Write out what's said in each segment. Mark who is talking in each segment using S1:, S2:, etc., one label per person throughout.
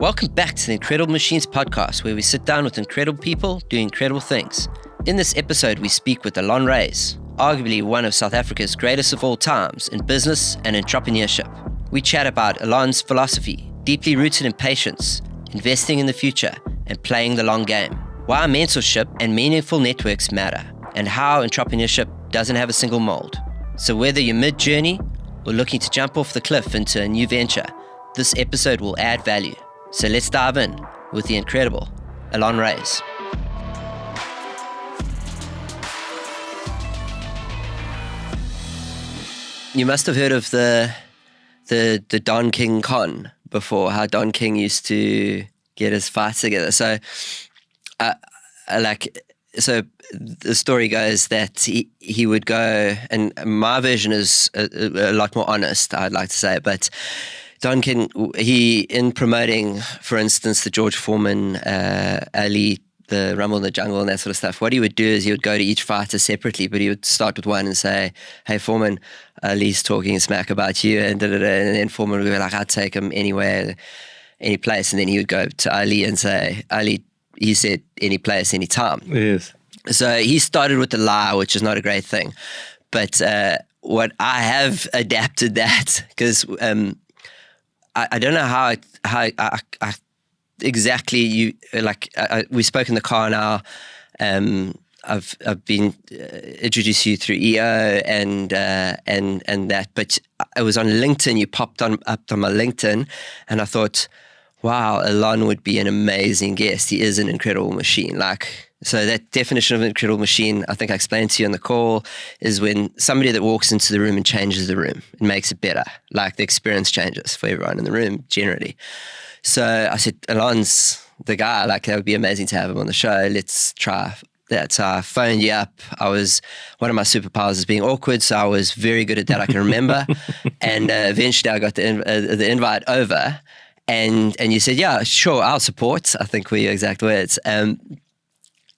S1: Welcome back to the Incredible Machines podcast, where we sit down with incredible people doing incredible things. In this episode, we speak with Allon Raiz, arguably one of South Africa's greatest of all times in business and entrepreneurship. We chat about Allon's philosophy, deeply rooted in patience, investing in the future, and playing the long game. Why mentorship and meaningful networks matter, and how entrepreneurship doesn't have a single mold. So whether you're mid-journey or looking to jump off the cliff into a new venture, this episode will add value. So let's dive in with the incredible Allon Raiz. You must have heard of the Don King Con before, how Don King used to get his fights together. So, the story goes that he would go, and my version is a lot more honest, I'd like to say, but Don King, in promoting, for instance, the George Foreman, Ali, the Rumble in the Jungle and that sort of stuff, what he would do is he would go to each fighter separately, but he would start with one and say, hey, Foreman, Ali's talking smack about you, and and then Foreman would be like, I'd take him anywhere, any place, and then he would go to Ali and say, Ali, he said any place, any time.
S2: Yes.
S1: So he started with the lie, which is not a great thing. But what I have adapted that, because I don't know how exactly you like. We spoke in the car now. I've been introduced to you through EO and that, but it was on LinkedIn. You popped up on my LinkedIn, and I thought, wow, Allon would be an amazing guest. He is an incredible machine. So that definition of an incredible machine, I think I explained to you on the call, is when somebody that walks into the room and changes the room and makes it better. Like the experience changes for everyone in the room generally. So I said, Allon's the guy. Like, that would be amazing to have him on the show. Let's try that. So I phoned you up. One of my superpowers is being awkward, so I was very good at that. I can remember. And eventually I got the invite over, and you said, yeah, sure, I'll support. I think were your exact words.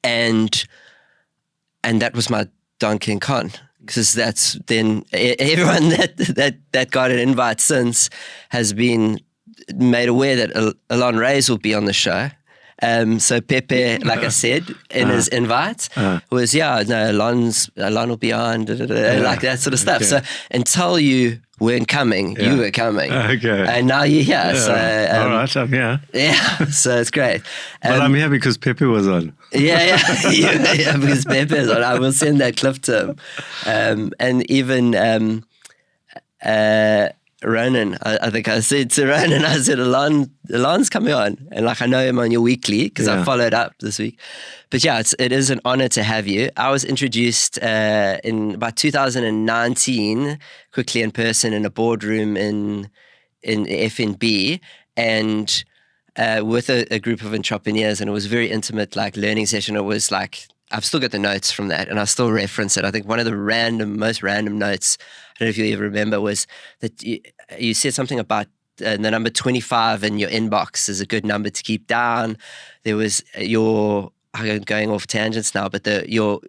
S1: And that was my Don King Con, because that's then everyone that got an invite since has been made aware that Allon Raiz will be on the show. So Pepe, like I said in his invite, was Allon will be on, like that sort of stuff.
S2: Okay.
S1: So until you weren't coming, you were coming.
S2: Okay.
S1: And now you're here.
S2: Yeah.
S1: So,
S2: all right, I'm here.
S1: Yeah, so it's great.
S2: But I'm here because Pepe was on.
S1: Yeah, because Pepe is on. I will send that clip to him. And even Ronan, I think I said to Ronan, I said, Allon's coming on. And I know him on your weekly because I followed up this week. But yeah, it is an honor to have you. I was introduced in about 2019, quickly in person in a boardroom in FNB, and with a group of entrepreneurs, and it was a very intimate learning session. It was I've still got the notes from that, and I still reference it. I think one of the most random notes, I don't know if you ever remember, was that you said something about the number 25 in your inbox is a good number to keep down. There was I'm going off tangents now, but your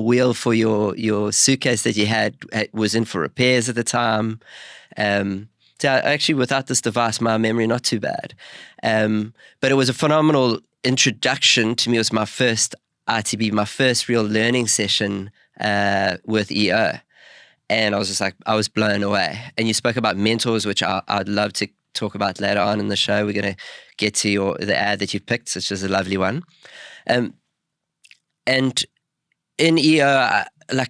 S1: wheel for your suitcase that you had was in for repairs at the time. So actually, without this device, my memory not too bad. But it was a phenomenal introduction to me. It was my first RTB, my first real learning session with EO. And I was I was blown away. And you spoke about mentors, which I'd love to talk about later on in the show. We're going to get to the ad that you picked, which is a lovely one. And in EO,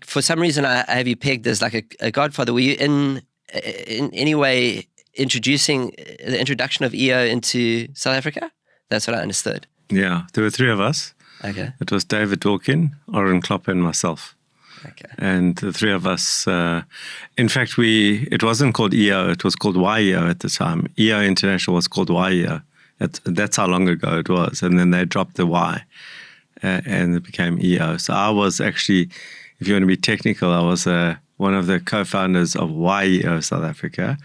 S1: for some reason, I have you pegged as a godfather. Were you in any way introducing the introduction of EO into South Africa? That's what I understood.
S2: Yeah, there were three of us.
S1: Okay.
S2: It was David Dawkin, Oren Klopp, and myself.
S1: Okay.
S2: And the three of us, in fact, it wasn't called EO, it was called YEO at the time. EO International was called YEO. That's how long ago it was. And then they dropped the Y and it became EO. So I was actually, if you want to be technical, I was one of the co-founders of YEO South Africa,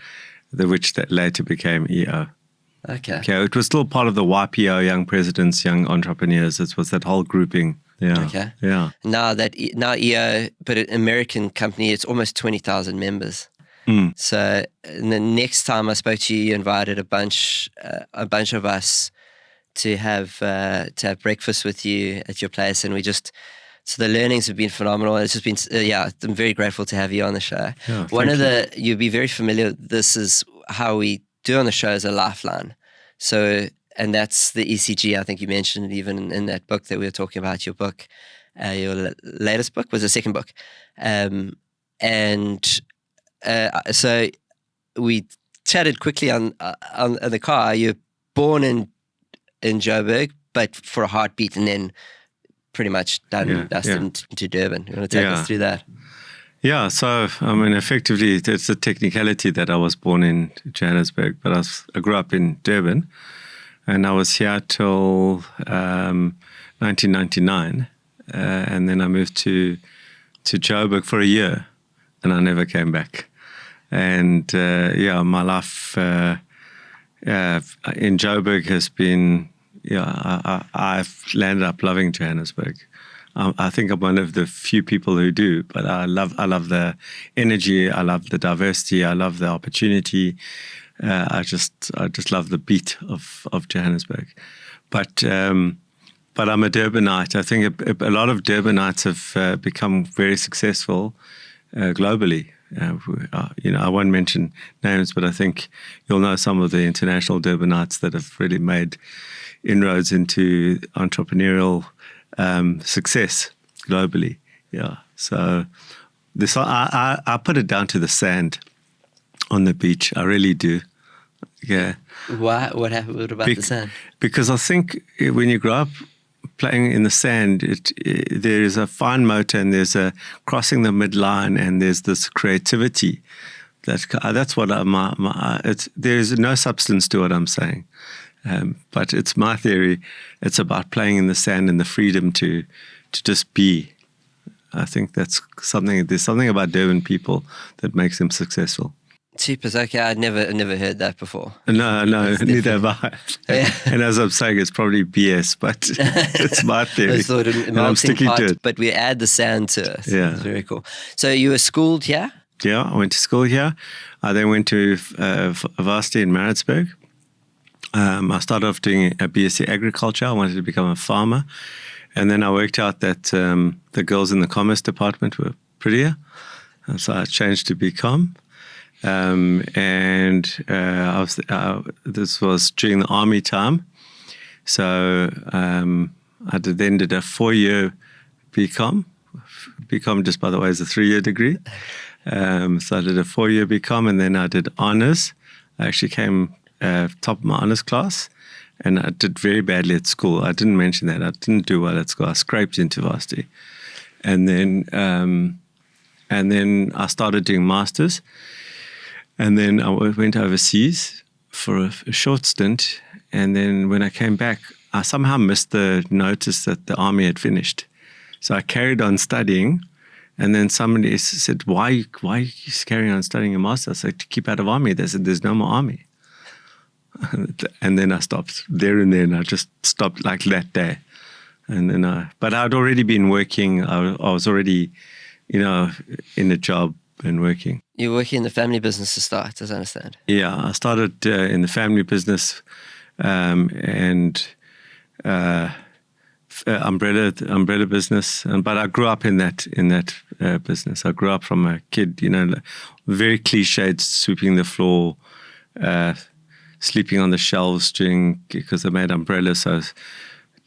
S2: which that later became EO.
S1: Okay.
S2: It was still part of the YPO, Young Presidents, Young Entrepreneurs. It was that whole grouping. Yeah.
S1: Okay.
S2: Yeah.
S1: Now EO, but an American company, it's almost 20,000 members. So the next time I spoke to you, you invited a bunch of us to have breakfast with you at your place, and so the learnings have been phenomenal. It's just been, I'm very grateful to have you on the show.
S2: Yeah,
S1: you'll be very familiar, this is how we do on the show as a lifeline. So, and that's the ECG, I think you mentioned it even in that book that we were talking about, your book, your latest book was the second book. So we chatted quickly on the car. You're born in Joburg, but for a heartbeat, and then pretty much dusted into Durban. You want to take us through that?
S2: Yeah, so I mean, effectively, it's a technicality that I was born in Johannesburg, but I grew up in Durban, and I was here till 1999, and then I moved to Joburg for a year, and I never came back. And my life in Joburg has been, I've landed up loving Johannesburg. I think I'm one of the few people who do, but I love the energy, I love the diversity, I love the opportunity. I just love the beat of Johannesburg. But I'm a Durbanite. I think a lot of Durbanites have become very successful globally. I won't mention names, but I think you'll know some of the international Durbanites that have really made inroads into entrepreneurial success globally. Yeah. So this, I put it down to the sand on the beach. I really do. Yeah.
S1: Why? What happened? What about the sand?
S2: Because I think when you grow up playing in the sand, there is a fine motor, and there's a crossing the midline, and there's this creativity. That's what there's no substance to what I'm saying. But it's my theory. It's about playing in the sand and the freedom to just be. I think there's something about Durban people that makes them successful.
S1: Cheapers, okay. I'd never heard that before.
S2: No, neither have I. Yeah. And as I'm saying, it's probably BS, but it's my theory.
S1: And I'm sticking to it. But we add the sand to it.
S2: Yeah.
S1: It's very cool. So you were schooled here?
S2: Yeah, I went to school here. I then went to varsity in Maritzburg. I started off doing a BSc agriculture. I wanted to become a farmer. And then I worked out that the girls in the commerce department were prettier. And so I changed to BCom. This was during the army time. So I then did a 4-year BCom. BCom, just by the way, is a 3-year degree. So I did a 4-year BCom, and then I did honors. I actually came top of my honors class, and I did very badly at school. I didn't mention that. I didn't do well at school. I scraped into varsity. And then I started doing masters. And then I went overseas for a short stint. And then when I came back, I somehow missed the notice that the army had finished. So I carried on studying. And then somebody said, why are you carrying on studying a master? I said, to keep out of army. They said, there's no more army. And then I stopped there and then. I just stopped like that day. And then but I'd already been working. I was already, in a job and working.
S1: You were working in the family business to start, as I understand.
S2: Yeah, I started in the family business and umbrella business. But I grew up in that business. I grew up from a kid, very cliched, sweeping the floor, sleeping on the shelves because they made umbrellas. So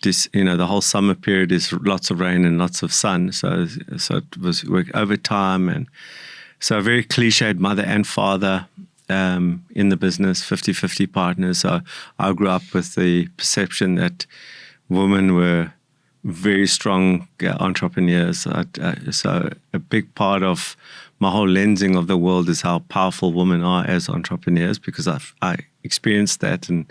S2: this, the whole summer period is lots of rain and lots of sun. So it was work overtime, and so a very cliched mother and father in the business, 50-50 partners. So I grew up with the perception that women were very strong entrepreneurs. So a big part of my whole lensing of the world is how powerful women are as entrepreneurs, because I experienced that and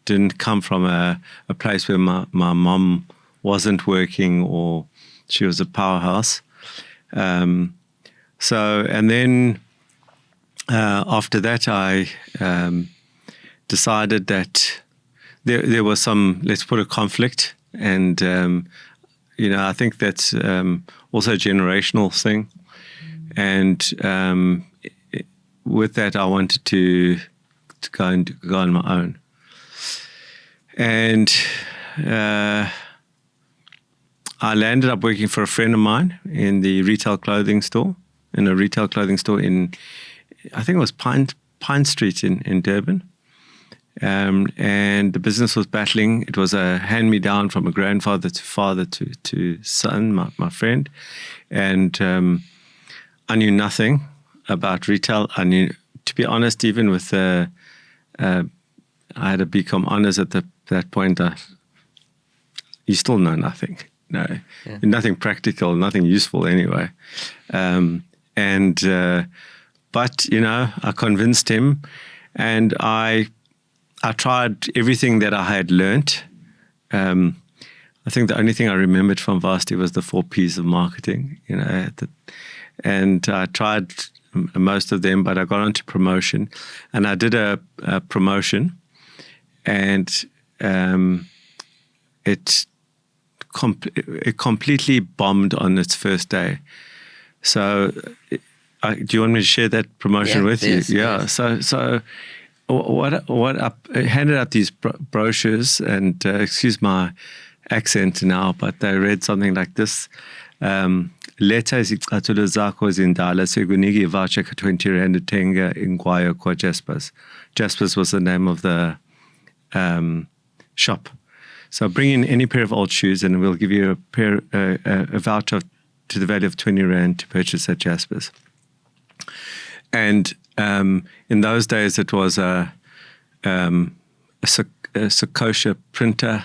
S2: didn't come from a place where my mom wasn't working or she was a powerhouse. And then after that, I decided that there was some, let's put a conflict. And, I think that's also a generational thing. And with that, I wanted to go on my own. And I landed up working for a friend of mine in a retail clothing store in, I think it was Pine Street in Durban. And the business was battling. It was a hand-me-down from a grandfather to father to son, my friend. And I knew nothing about retail. I knew, to be honest, even with I had a BCom honors at that point, you still know nothing. No, nothing practical, nothing useful anyway. But, you know, I convinced him, and I tried everything that I had learnt. I think the only thing I remembered from varsity was the 4 Ps of marketing, you know, and I tried most of them, but I got onto promotion, and I did a promotion, and it completely bombed on its first day. So, do you want me to share that promotion with you? Yeah. Yes. So what I handed out these brochures, and excuse my accent now, but they read something like this. Leta izicathulo zakho ezindala sekunike voucher ka 20 rand uthenga ingwayo kwa Jaspers. Jaspers was the name of the shop. So bring in any pair of old shoes, and we'll give you a voucher to the value of 20 rand to purchase at Jaspers. And in those days, it was a Sakosha printer,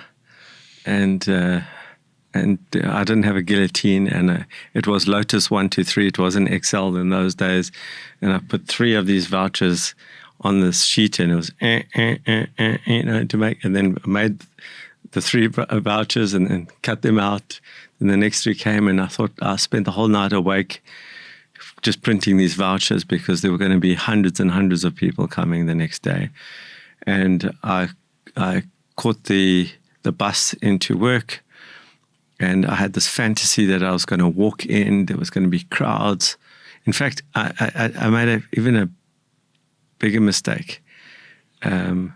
S2: and I didn't have a guillotine, and it was Lotus 1, 2, 3. It wasn't Excel in those days, and I put 3 of these vouchers on this sheet, and it was you know, to make, and then made the 3 vouchers and cut them out. And the next 3 came, and I thought I spent the whole night awake just printing these vouchers, because there were going to be hundreds and hundreds of people coming the next day. And I caught the bus into work, and I had this fantasy that I was going to walk in, there was going to be crowds. In fact, I made even a bigger mistake. I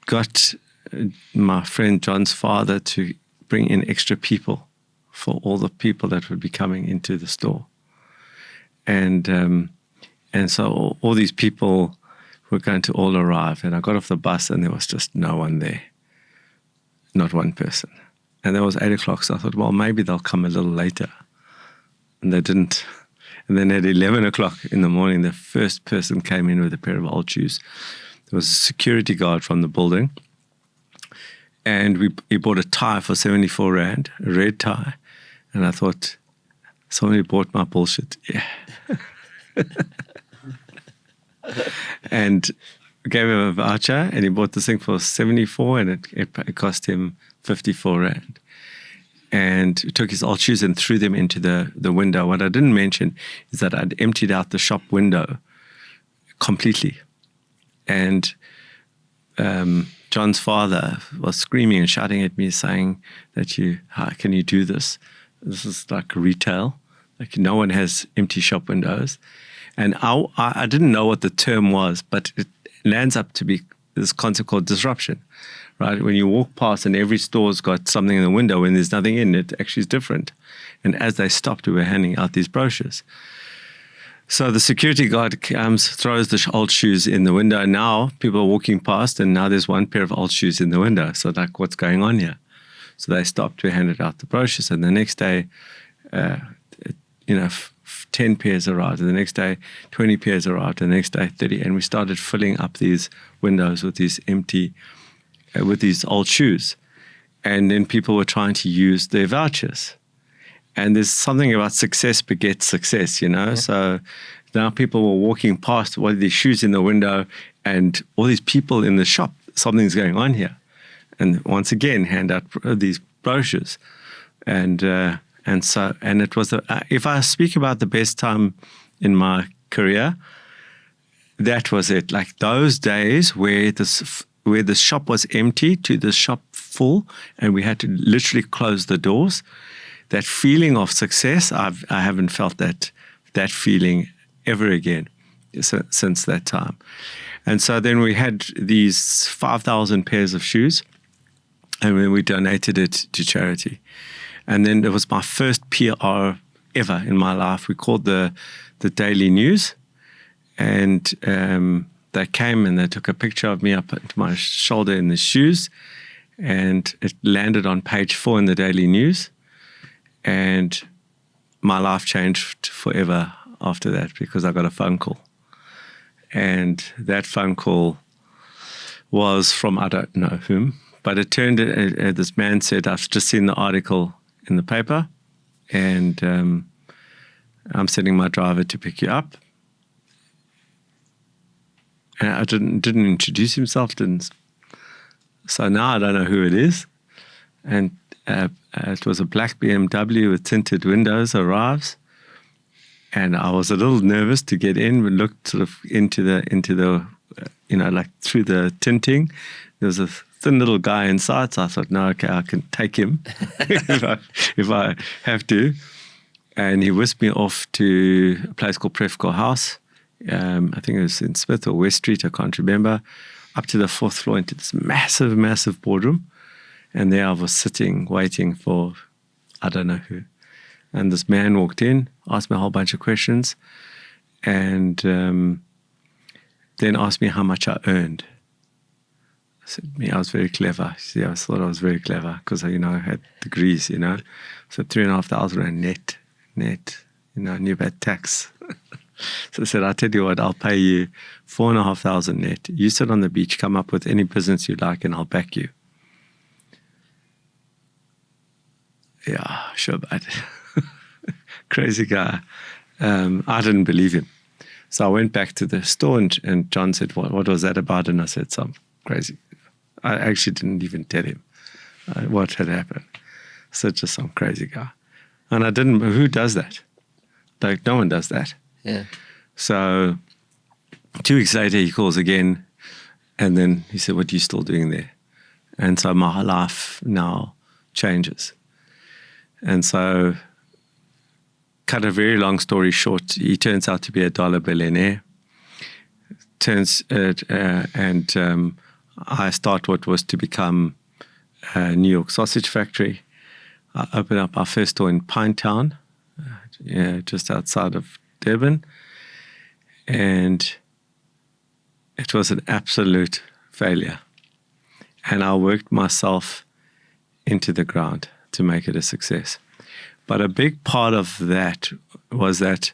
S2: got my friend John's father to bring in extra people for all the people that would be coming into the store. And so all these people were going to all arrive, and I got off the bus, and there was just no one there. Not one person. And it was 8 o'clock, so I thought, well, maybe they'll come a little later. And they didn't. And then at 11 o'clock in the morning, the first person came in with a pair of old shoes. There was a security guard from the building, and he bought a tie for 74 rand, a red tie. And I thought, somebody bought my bullshit. Yeah. And gave him a voucher, and he bought this thing for 74, and it cost him 54 rand. And he took his old shoes and threw them into the window. What I didn't mention is that I'd emptied out the shop window completely. And John's father was screaming and shouting at me, saying that how can you do this? This is like retail. Like, no one has empty shop windows. And I didn't know what the term was, but it lands up to be this concept called disruption, right? When you walk past and every store's got something in the window, when there's nothing in it, actually is different. And as they stopped, we were handing out these brochures. So the security guard comes, throws the old shoes in the window. And now people are walking past, and now there's one pair of old shoes in the window. So like, what's going on here? So they stopped, we handed out the brochures. And the next day, 10 pairs arrived, and the next day 20 pairs arrived, and the next day 30, and we started filling up these windows with these with these old shoes. And then people were trying to use their vouchers. And there's something about success begets success, you know? Yeah. So now people were walking past with these shoes in the window, and all these people in the shop, something's going on here. And once again, hand out these brochures. And it was, if I speak about the best time in my career, that was it. Like those days where the shop was empty to the shop full, and we had to literally close the doors. That feeling of success, I haven't felt that that feeling ever again since that time. And so then we had these 5,000 pairs of shoes, and then we donated it to charity. And then it was my first PR ever in my life. We called the Daily News, and they came and they took a picture of me up at my shoulder in the shoes, and it landed on page 4 in the Daily News. And my life changed forever after that, because I got a phone call. And that phone call was from I don't know whom, but it turned, this man said, I've just seen the article in the paper, and I'm sending my driver to pick you up. And I didn't introduce himself, so now I don't know who it is. And it was a black BMW with tinted windows arrives. And I was a little nervous to get in. We looked sort of into the like through the tinting. There was a thin little guy inside, so I thought, no, okay, I can take him if I have to. And he whisked me off to a place called Powerhouse. I think it was in Smith or West Street, I can't remember, up to the 4th floor into this massive, massive boardroom. And there I was sitting, waiting for I don't know who. And this man walked in, asked me a whole bunch of questions, and then asked me how much I earned. I said, I was very clever. See, I thought I was very clever because, I had degrees, So 3,500 Rand net, I knew about tax. So I said, I'll tell you what, I'll pay you 4,500 net. You sit on the beach, come up with any business you like, and I'll back you. Yeah, sure, bud. Crazy guy. I didn't believe him. So I went back to the store, and John said, what was that about? And I said, some crazy. I actually didn't even tell him what had happened. So just some crazy guy. And I didn't, who does that? Like, no one does that.
S1: Yeah.
S2: So 2 weeks later, he calls again, and then he said, what are you still doing there? And so my life now changes. And so, cut a very long story short, he turns out to be a dollar billionaire. I start what was to become a New York sausage factory. I opened up our first store in Pinetown, just outside of Durban. And it was an absolute failure. And I worked myself into the ground to make it a success. But a big part of that was that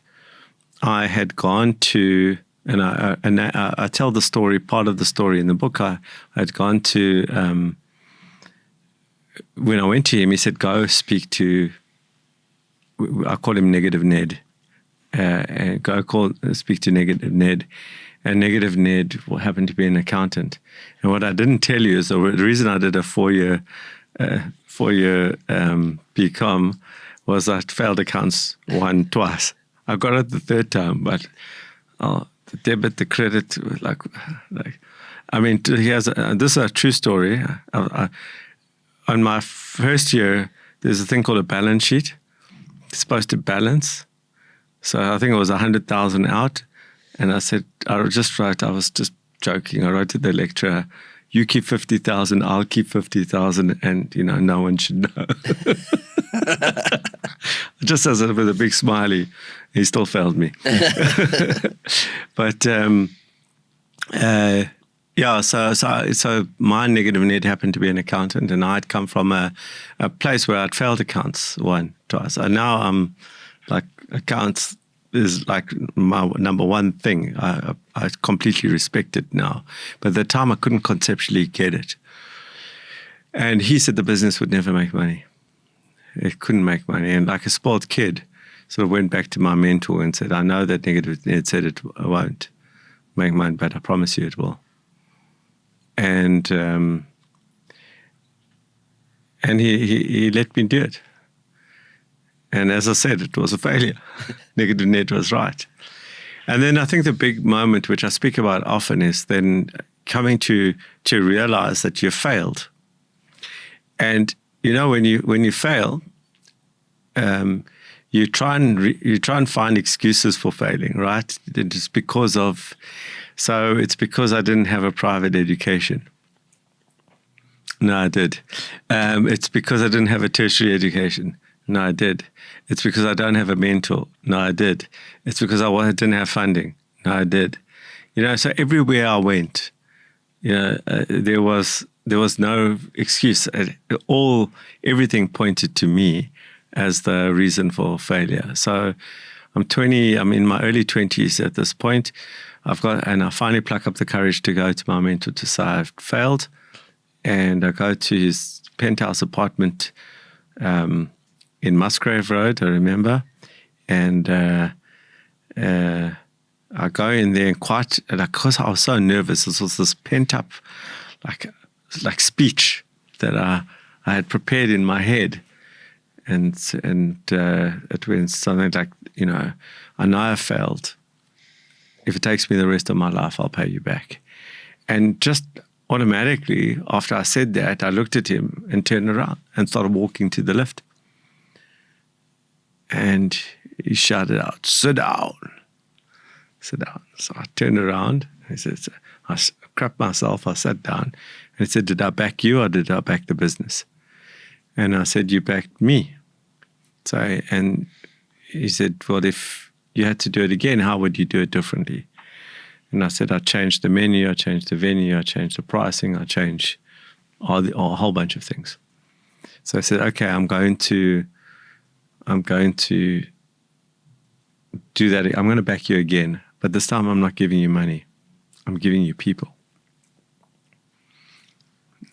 S2: I had gone to, and I tell the story, part of the story in the book, I had gone to, when I went to him, he said, go speak to, I call him Negative Ned, and speak to Negative Ned. And Negative Ned happened to be an accountant. And what I didn't tell you is the reason I did a four-year BCom was I failed accounts twice. I got it the 3rd time, but the debit, the credit, this is a true story. On my first year, there's a thing called a balance sheet. It's supposed to balance. So I think it was 100,000 out. And I said, I was just joking. I wrote to the lecturer, you keep 50,000, I'll keep 50,000, and, no one should know. Just as with a big smiley, he still failed me. But, so my Negative Ned happened to be an accountant, and I'd come from a place where I'd failed accounts twice. And now I'm like, accounts is like my number one thing. I completely respect it now. But at the time, I couldn't conceptually get it. And he said the business would never make money. It couldn't make money. And like a spoiled kid, sort of went back to my mentor and said, I know that Negative Ned said it won't make money, but I promise you it will. And he let me do it. And as I said, it was a failure. Negative Ned was right. And then I think the big moment, which I speak about often, is then coming to realize that you failed. And when you fail, you try and find excuses for failing, right? It's because I didn't have a private education. No, I did. It's because I didn't have a tertiary education. No, I did. It's because I don't have a mentor. No, I did. It's because I didn't have funding. No, I did. So everywhere I went, there was no excuse. Everything pointed to me as the reason for failure. So I'm 20. I'm in my early 20s at this point. I finally pluck up the courage to go to my mentor to say I've failed, and I go to his penthouse apartment in Musgrave Road, I remember, and I go in there and because I was so nervous, this was this pent up, like speech that I had prepared in my head, and it went something like, I know I failed. If it takes me the rest of my life, I'll pay you back. And just automatically, after I said that, I looked at him and turned around and started walking to the lift. And he shouted out, "Sit down. Sit down." So I turned around. He said, I crapped myself. I sat down. And he said, "Did I back you or did I back the business?" And I said, "You backed me." And he said, "Well, if you had to do it again, how would you do it differently?" And I said, "I changed the menu, I changed the venue, I changed the pricing, I changed a whole bunch of things." So I said, "Okay, I'm going to do that. I'm going to back you again, but this time I'm not giving you money. I'm giving you people."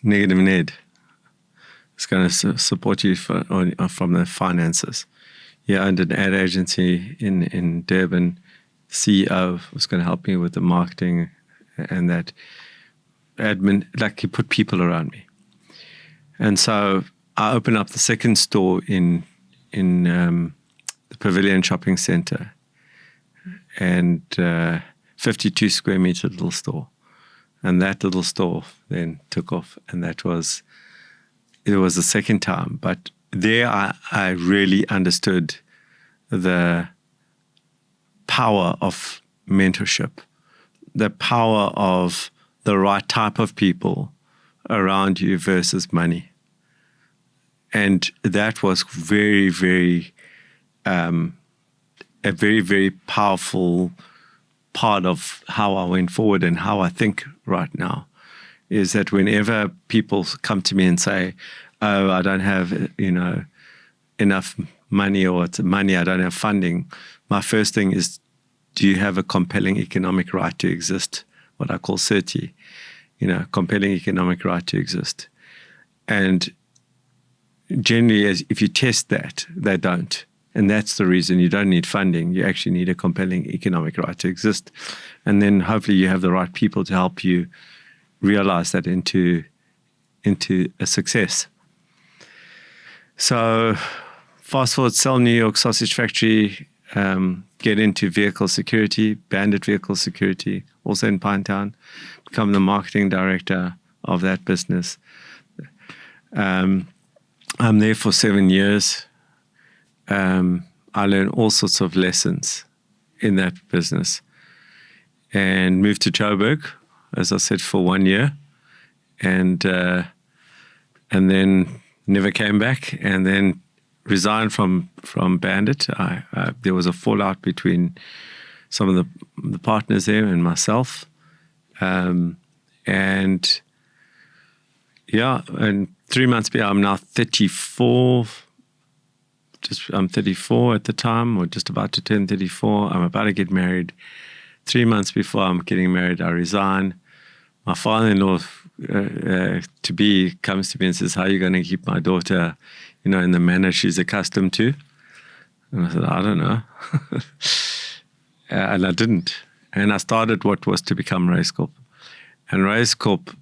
S2: Negative Ned is going to support you from the finances. He owned an ad agency in Durban. The CEO was going to help me with the marketing and that admin. Like, he put people around me. And so I opened up the second store in the Pavilion Shopping Center, and 52 square meter little store. And that little store then took off, and it was the second time. But there I really understood the power of mentorship, the power of the right type of people around you versus money. And that was very, very, a very, very powerful part of how I went forward and how I think right now, is that whenever people come to me and say, "Oh, I don't have, enough money, or it's money, I don't have funding," my first thing is, do you have a compelling economic right to exist? What I call CERTI, compelling economic right to exist. And generally, if you test that, they don't. And that's the reason you don't need funding. You actually need a compelling economic right to exist. And then hopefully you have the right people to help you realize that into a success. So fast forward, sell New York Sausage Factory, get into vehicle security, Bandit Vehicle Security, also in Pinetown, become the marketing director of that business. I'm there for 7 years. I learned all sorts of lessons in that business, and moved to Joburg, as I said, for 1 year, and then never came back, and then resigned from Bandit. There was a fallout between some of the partners there and myself, and 3 months before, I'm now 34. I'm 34 at the time, or just about to turn 34. I'm about to get married. 3 months before I'm getting married, I resign. My father-in-law to be comes to me and says, "How are you going to keep my daughter, in the manner she's accustomed to?" And I said, "I don't know." And I didn't. And I started what was to become Raizcorp. And Raizcorp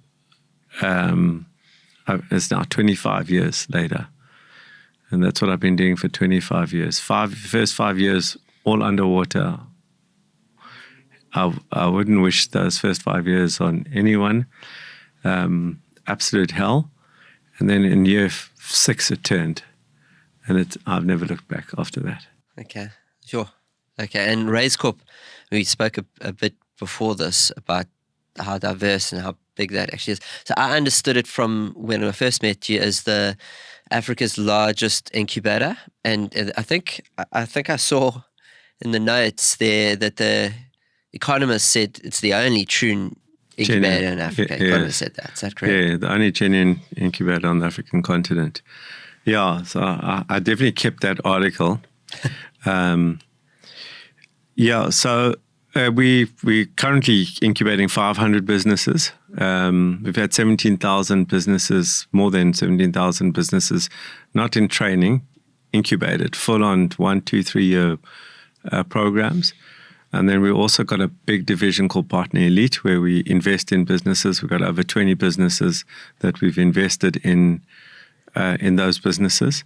S2: is now 25 years later. And that's what I've been doing for 25 years. First 5 years, all underwater. I wouldn't wish those first 5 years on anyone. Absolute hell. And then in year 6, it turned. And I've never looked back after that.
S1: Okay, sure. Okay, and Raizcorp, we spoke a bit before this about how diverse and how big that actually is. So I understood it from when I first met you as the Africa's largest incubator, and I think I saw in the notes there that the Economist said it's the only true incubator in Africa. Economist said that. Is that correct?
S2: Yeah, the only genuine incubator on the African continent. Yeah, so I definitely kept that article. So we're currently incubating 500 businesses. We've had 17,000 businesses, more than 17,000 businesses, not in training, incubated, full on 1, 2, 3 year programs. And then we also got a big division called Partner Elite, where we invest in businesses. We've got over 20 businesses that we've invested in those businesses.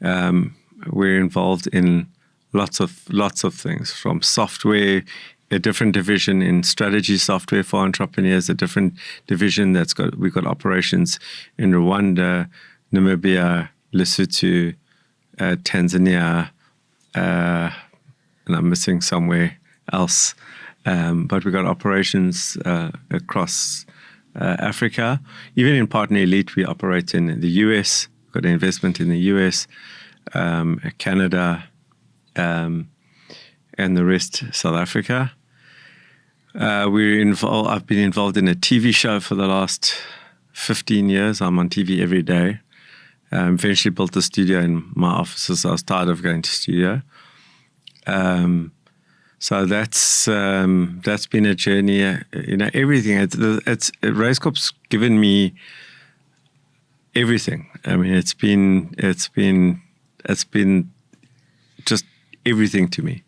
S2: We're involved in lots of things, from software, a different division in strategy software for entrepreneurs, a different division we've got operations in Rwanda, Namibia, Lesotho, Tanzania, and I'm missing somewhere else. But we've got operations across Africa. Even in Partner Elite, we operate in the US. We've got an investment in the US, Canada, and the rest, South Africa. I've been involved in a TV show for the last 15 years. I'm on TV every day. Eventually built a studio in my offices. I was tired of going to studio. So that's been a journey. Everything. Raizcorp's given me everything. I mean, it's been just everything to me.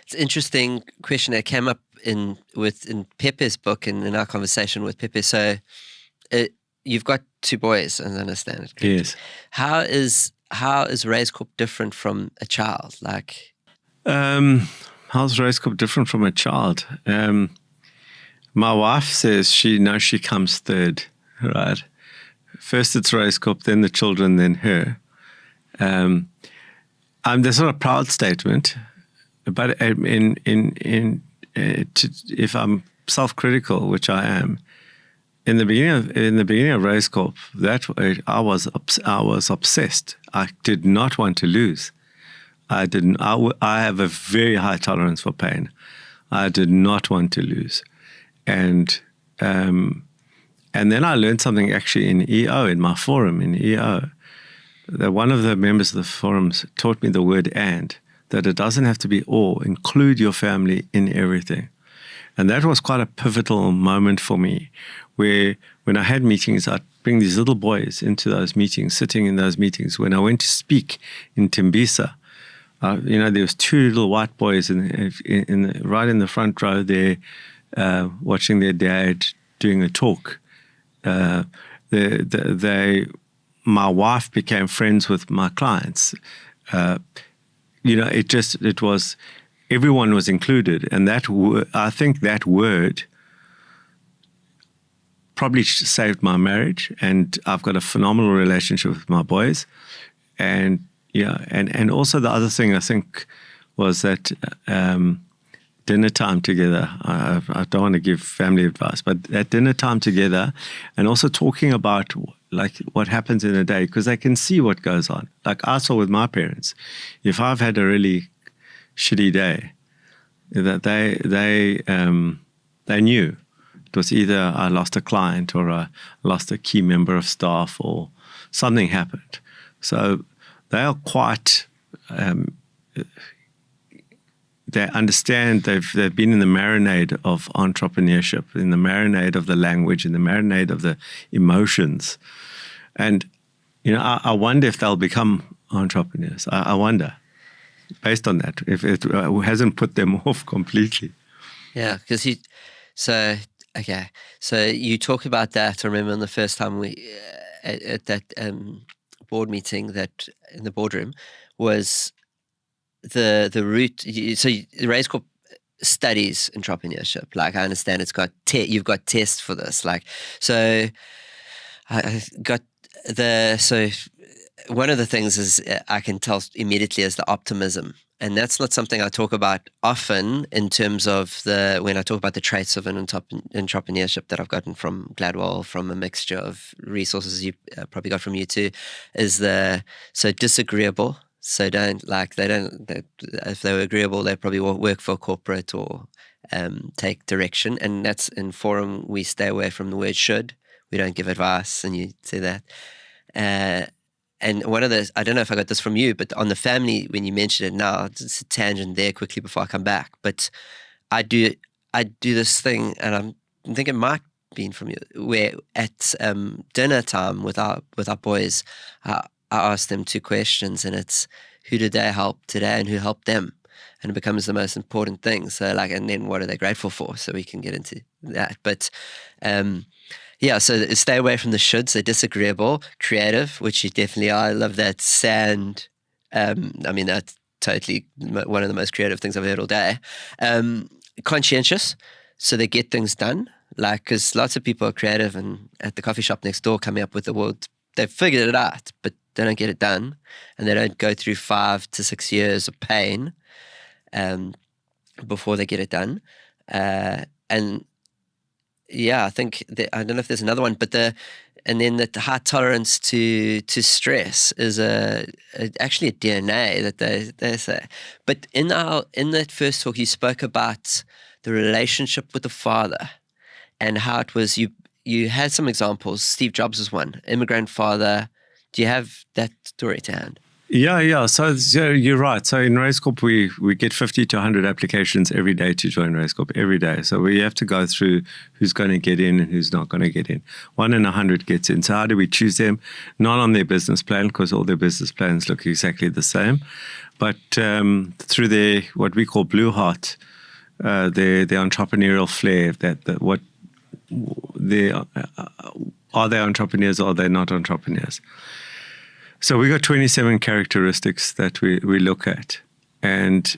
S1: It's an interesting question that came up in Pepe's book and in our conversation with Pepe. So you've got 2 boys, as I understand it.
S2: Yes.
S1: How is Raizcorp different from a child? Like,
S2: how's Raizcorp different from a child? My wife says she comes third, right? First it's Raizcorp, then the children, then her. That's not a proud statement, but if I'm self-critical, which I am, in the beginning of Raizcorp, I was obsessed. I did not want to lose. I have a very high tolerance for pain. I did not want to lose, and then I learned something actually in EO, in my forum in EO. That one of the members of the forums taught me the word "and," that it doesn't have to be all. Include your family in everything. And that was quite a pivotal moment for me, where when I had meetings, I'd bring these little boys into those meetings, sitting in those meetings. When I went to speak in Tembisa, there was 2 little white boys right in the front row there, watching their dad doing a talk. My wife became friends with my clients. It was, everyone was included. And I think that word probably saved my marriage. And I've got a phenomenal relationship with my boys. And also the other thing I think was that dinner time together. I don't want to give family advice, but at dinner time together, and also talking about like what happens in a day, because they can see what goes on. Like I saw with my parents, if I've had a really shitty day, that they knew it was either I lost a client or I lost a key member of staff or something happened. So they are quite. They understand, they've been in the marinade of entrepreneurship, in the marinade of the language, in the marinade of the emotions. And, I wonder if they'll become entrepreneurs. I wonder, based on that, if it hasn't put them off completely.
S1: Yeah, because so you talk about that. I remember the first time we, at that board meeting, that in the boardroom, was the route. So Raizcorp studies entrepreneurship. Like I understand you've got tests for this. Like, so I got so one of the things is I can tell immediately is the optimism And that's not something I talk about often in terms of when I talk about the traits of an entrepreneurship that I've gotten from Gladwell, from a mixture of resources you probably got from you too, is so disagreeable. So if they were agreeable, they probably won't work for a corporate or take direction. And that's in Forum, we stay away from the word should. We don't give advice, and you say that. And one of those, I don't know if I got this from you, but on the family, when you mentioned it now, it's a tangent there quickly before I come back. But I do this thing, and I think it might be from you, where at dinner time with our boys, I ask them 2 questions, and it's who did they help today and who helped them, and it becomes the most important thing. So and then what are they grateful for? So we can get into that. But so stay away from the shoulds. They're disagreeable. Creative, which you definitely are. I love that sand. That's totally one of the most creative things I've heard all day. Conscientious, so they get things done. Because lots of people are creative and at the coffee shop next door coming up with the world. They've figured it out, but they don't get it done. And they don't go through 5 to 6 years of pain before they get it done. I think I don't know if there's another one, but the high tolerance to stress is actually a DNA that they say. But in that first talk, you spoke about the relationship with the father and how it was. You had some examples. Steve Jobs was one. Immigrant father. Do you have that story to hand?
S2: Yeah. So you're right. So in Raizcorp, we get 50 to 100 applications every day to join Raizcorp, every day. So we have to go through who's going to get in and who's not going to get in. 1 in 100 gets in. So how do we choose them? Not on their business plan, because all their business plans look exactly the same, but through their, what we call blue heart, their entrepreneurial flair, are they entrepreneurs or are they not entrepreneurs? So we got 27 characteristics that we look at. And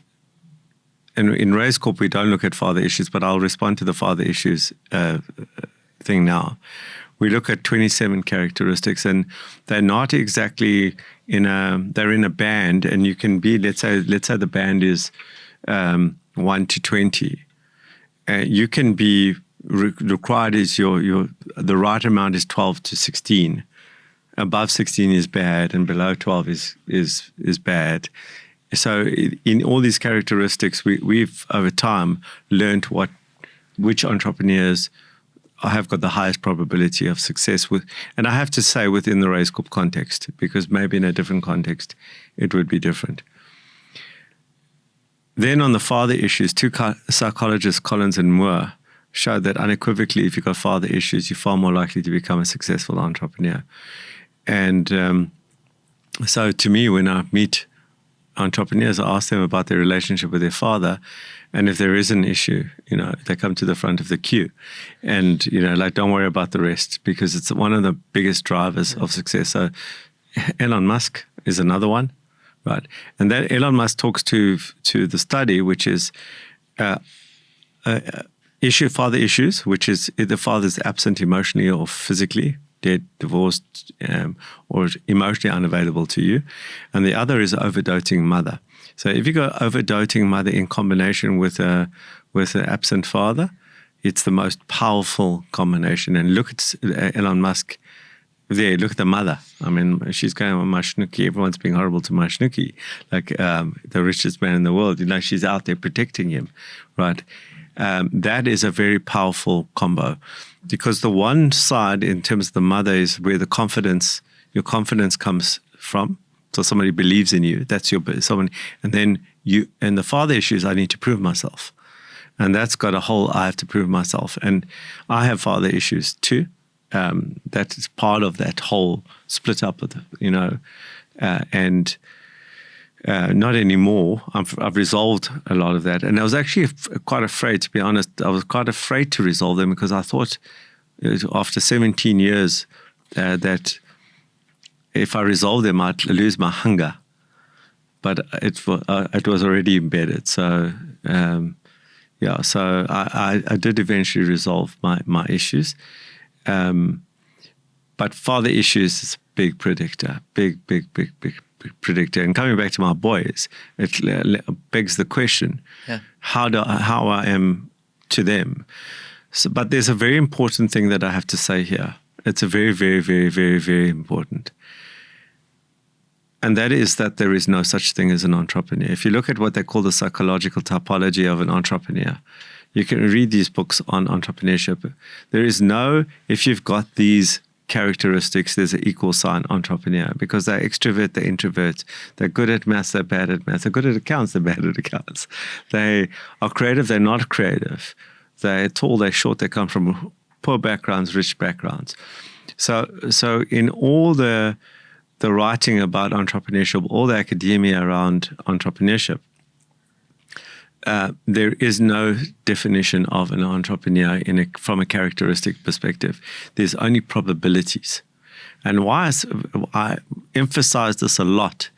S2: in Raizcorp, we don't look at father issues, but I'll respond to the father issues thing now. We look at 27 characteristics, and they're not exactly they're in a band, and you can be, let's say the band is 1 to 20. You can be required is the right amount is 12 to 16. Above 16 is bad, and below 12 is bad. So in all these characteristics, we've over time learned which entrepreneurs have got the highest probability of success with, and I have to say within the Raizcorp context, because maybe in a different context it would be different. Then on the father issues, 2 psychologists, Collins and Moore, showed that unequivocally, if you've got father issues, you're far more likely to become a successful entrepreneur. And so to me, when I meet entrepreneurs, I ask them about their relationship with their father. And if there is an issue, they come to the front of the queue. And, don't worry about the rest, because it's one of the biggest drivers of success. So Elon Musk is another one, right? And that Elon Musk talks to the study, which is father issues, which is if the father's absent emotionally or physically, dead, divorced, or emotionally unavailable to you. And the other is overdoting mother. So if you go overdoting mother in combination with an absent father, it's the most powerful combination. And look at Elon Musk there. Look at the mother. I mean, she's going on Mashnooki. Everyone's being horrible to Mashnooki, like the richest man in the world. She's out there protecting him, right? That is a very powerful combo, because the one side in terms of the mother is where your confidence comes from. So somebody believes in you. That's someone, and then and the father issue is I need to prove myself, and that's got a whole I have to prove myself, and I have father issues too. That is part of that whole split up of and. Not anymore. I've resolved a lot of that. And I was actually quite afraid, to be honest. I was quite afraid to resolve them, because I thought after 17 years that if I resolved them, I'd lose my hunger. But it was already embedded. So, so I did eventually resolve my issues. But father issues is a big predictor, big predictor. And coming back to my boys, it begs the question, how I am to them. So, but there's a very important thing that I have to say here. It's a very, very, very, very, very important. And that is that there is no such thing as an entrepreneur. If you look at what they call the psychological typology of an entrepreneur, you can read these books on entrepreneurship. There is no, if you've got these characteristics, there's an equal sign entrepreneur, because they're extrovert, they're introvert, they're good at maths, they're bad at maths, they're good at accounts, they're bad at accounts. They are creative, they're not creative. They're tall, they're short, they come from poor backgrounds, rich backgrounds. So in all the writing about entrepreneurship, all the academia around entrepreneurship, there is no definition of an entrepreneur from a characteristic perspective. There's only probabilities. And why I emphasize this a lot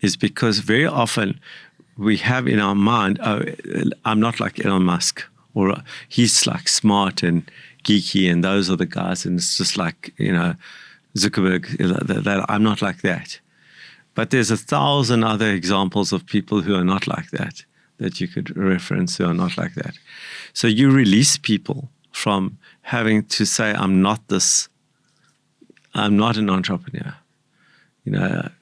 S2: is because very often we have in our mind, oh, I'm not like Elon Musk, or he's like smart and geeky, and those are the guys, and it's just like, Zuckerberg, that I'm not like that. But there's 1,000 other examples of people who are not like that you could reference, who are not like that. So you release people from having to say, I'm not an entrepreneur,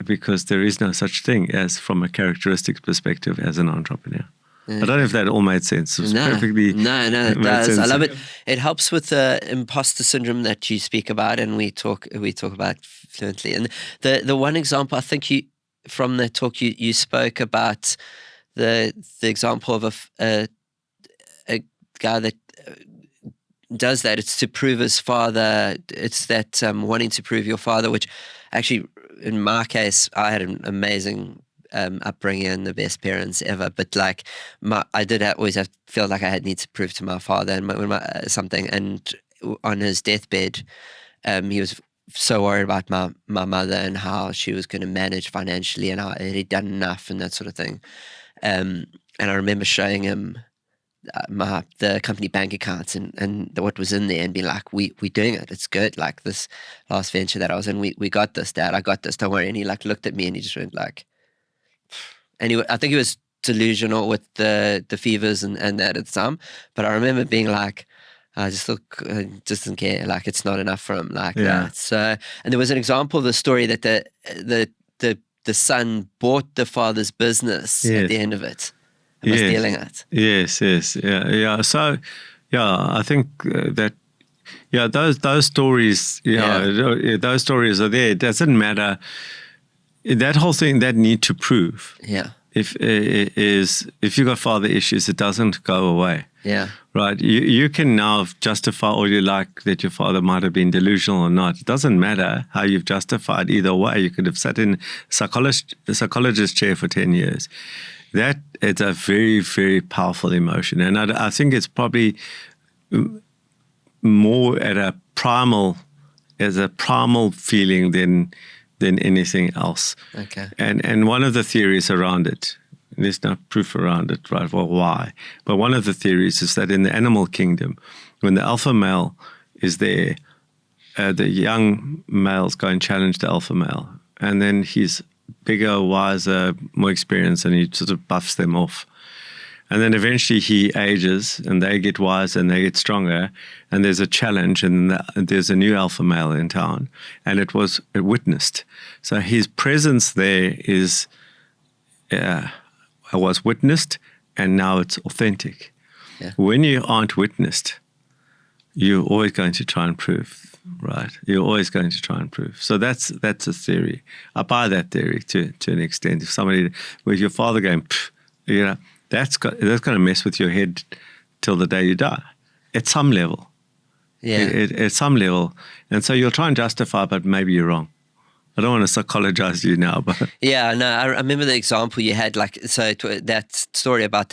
S2: because there is no such thing as, from a characteristics perspective, as an entrepreneur. I don't know if that all made sense. It perfectly.
S1: No, it does. I love it. It helps with the imposter syndrome that you speak about, and we talk about fluently. And the one example, I think from the talk you spoke about the example of a guy that does that. It's to prove his father. It's that wanting to prove your father, which actually, in my case, I had an amazing upbringing and the best parents ever, but like I did always feel like I need to prove to my father and something. And on his deathbed, he was so worried about my mother and how she was going to manage financially and how he'd done enough and that sort of thing. And I remember showing him the company bank accounts and what was in there, and being like, we're doing it, it's good. Like this last venture that I was in, we got this, Dad, I got this, don't worry. And he like looked at me and he just went like, and I think he was delusional with the fevers and that at the time. But I remember being like, I just didn't care. Like it's not enough for him like that. So, and there was an example of the story that the son bought the father's business at the end of it and was stealing it. Yes,
S2: yeah. So, I think those stories, those stories are there. It doesn't matter. That whole thing, that need to prove.
S1: Yeah.
S2: If you got father issues, it doesn't go away.
S1: Yeah.
S2: Right. You can now justify all you like that your father might have been delusional or not. It doesn't matter how you've justified either way. You could have sat in the psychologist chair for 10 years. That is a very, very powerful emotion. And I think it's probably more as a primal feeling than anything else.
S1: Okay.
S2: And one of the theories around it, there's no proof around it, right? Well, why? But one of the theories is that in the animal kingdom, when the alpha male is there, the young males go and challenge the alpha male. And then he's bigger, wiser, more experienced, and he sort of buffs them off. And then eventually he ages and they get wiser and they get stronger, and there's a challenge, and there's a new alpha male in town, and it was witnessed. So his presence there was witnessed, and now it's authentic.
S1: Yeah.
S2: When you aren't witnessed, you're always going to try and prove, right? You're always going to try and prove. So that's a theory. I buy that theory to an extent. If somebody, with your father going, that's going to mess with your head till the day you die, at some level.
S1: Yeah.
S2: At some level. And so you'll try and justify, but maybe you're wrong. I don't want to psychologize you now, but
S1: yeah, no, I remember the example you had, like, so that story about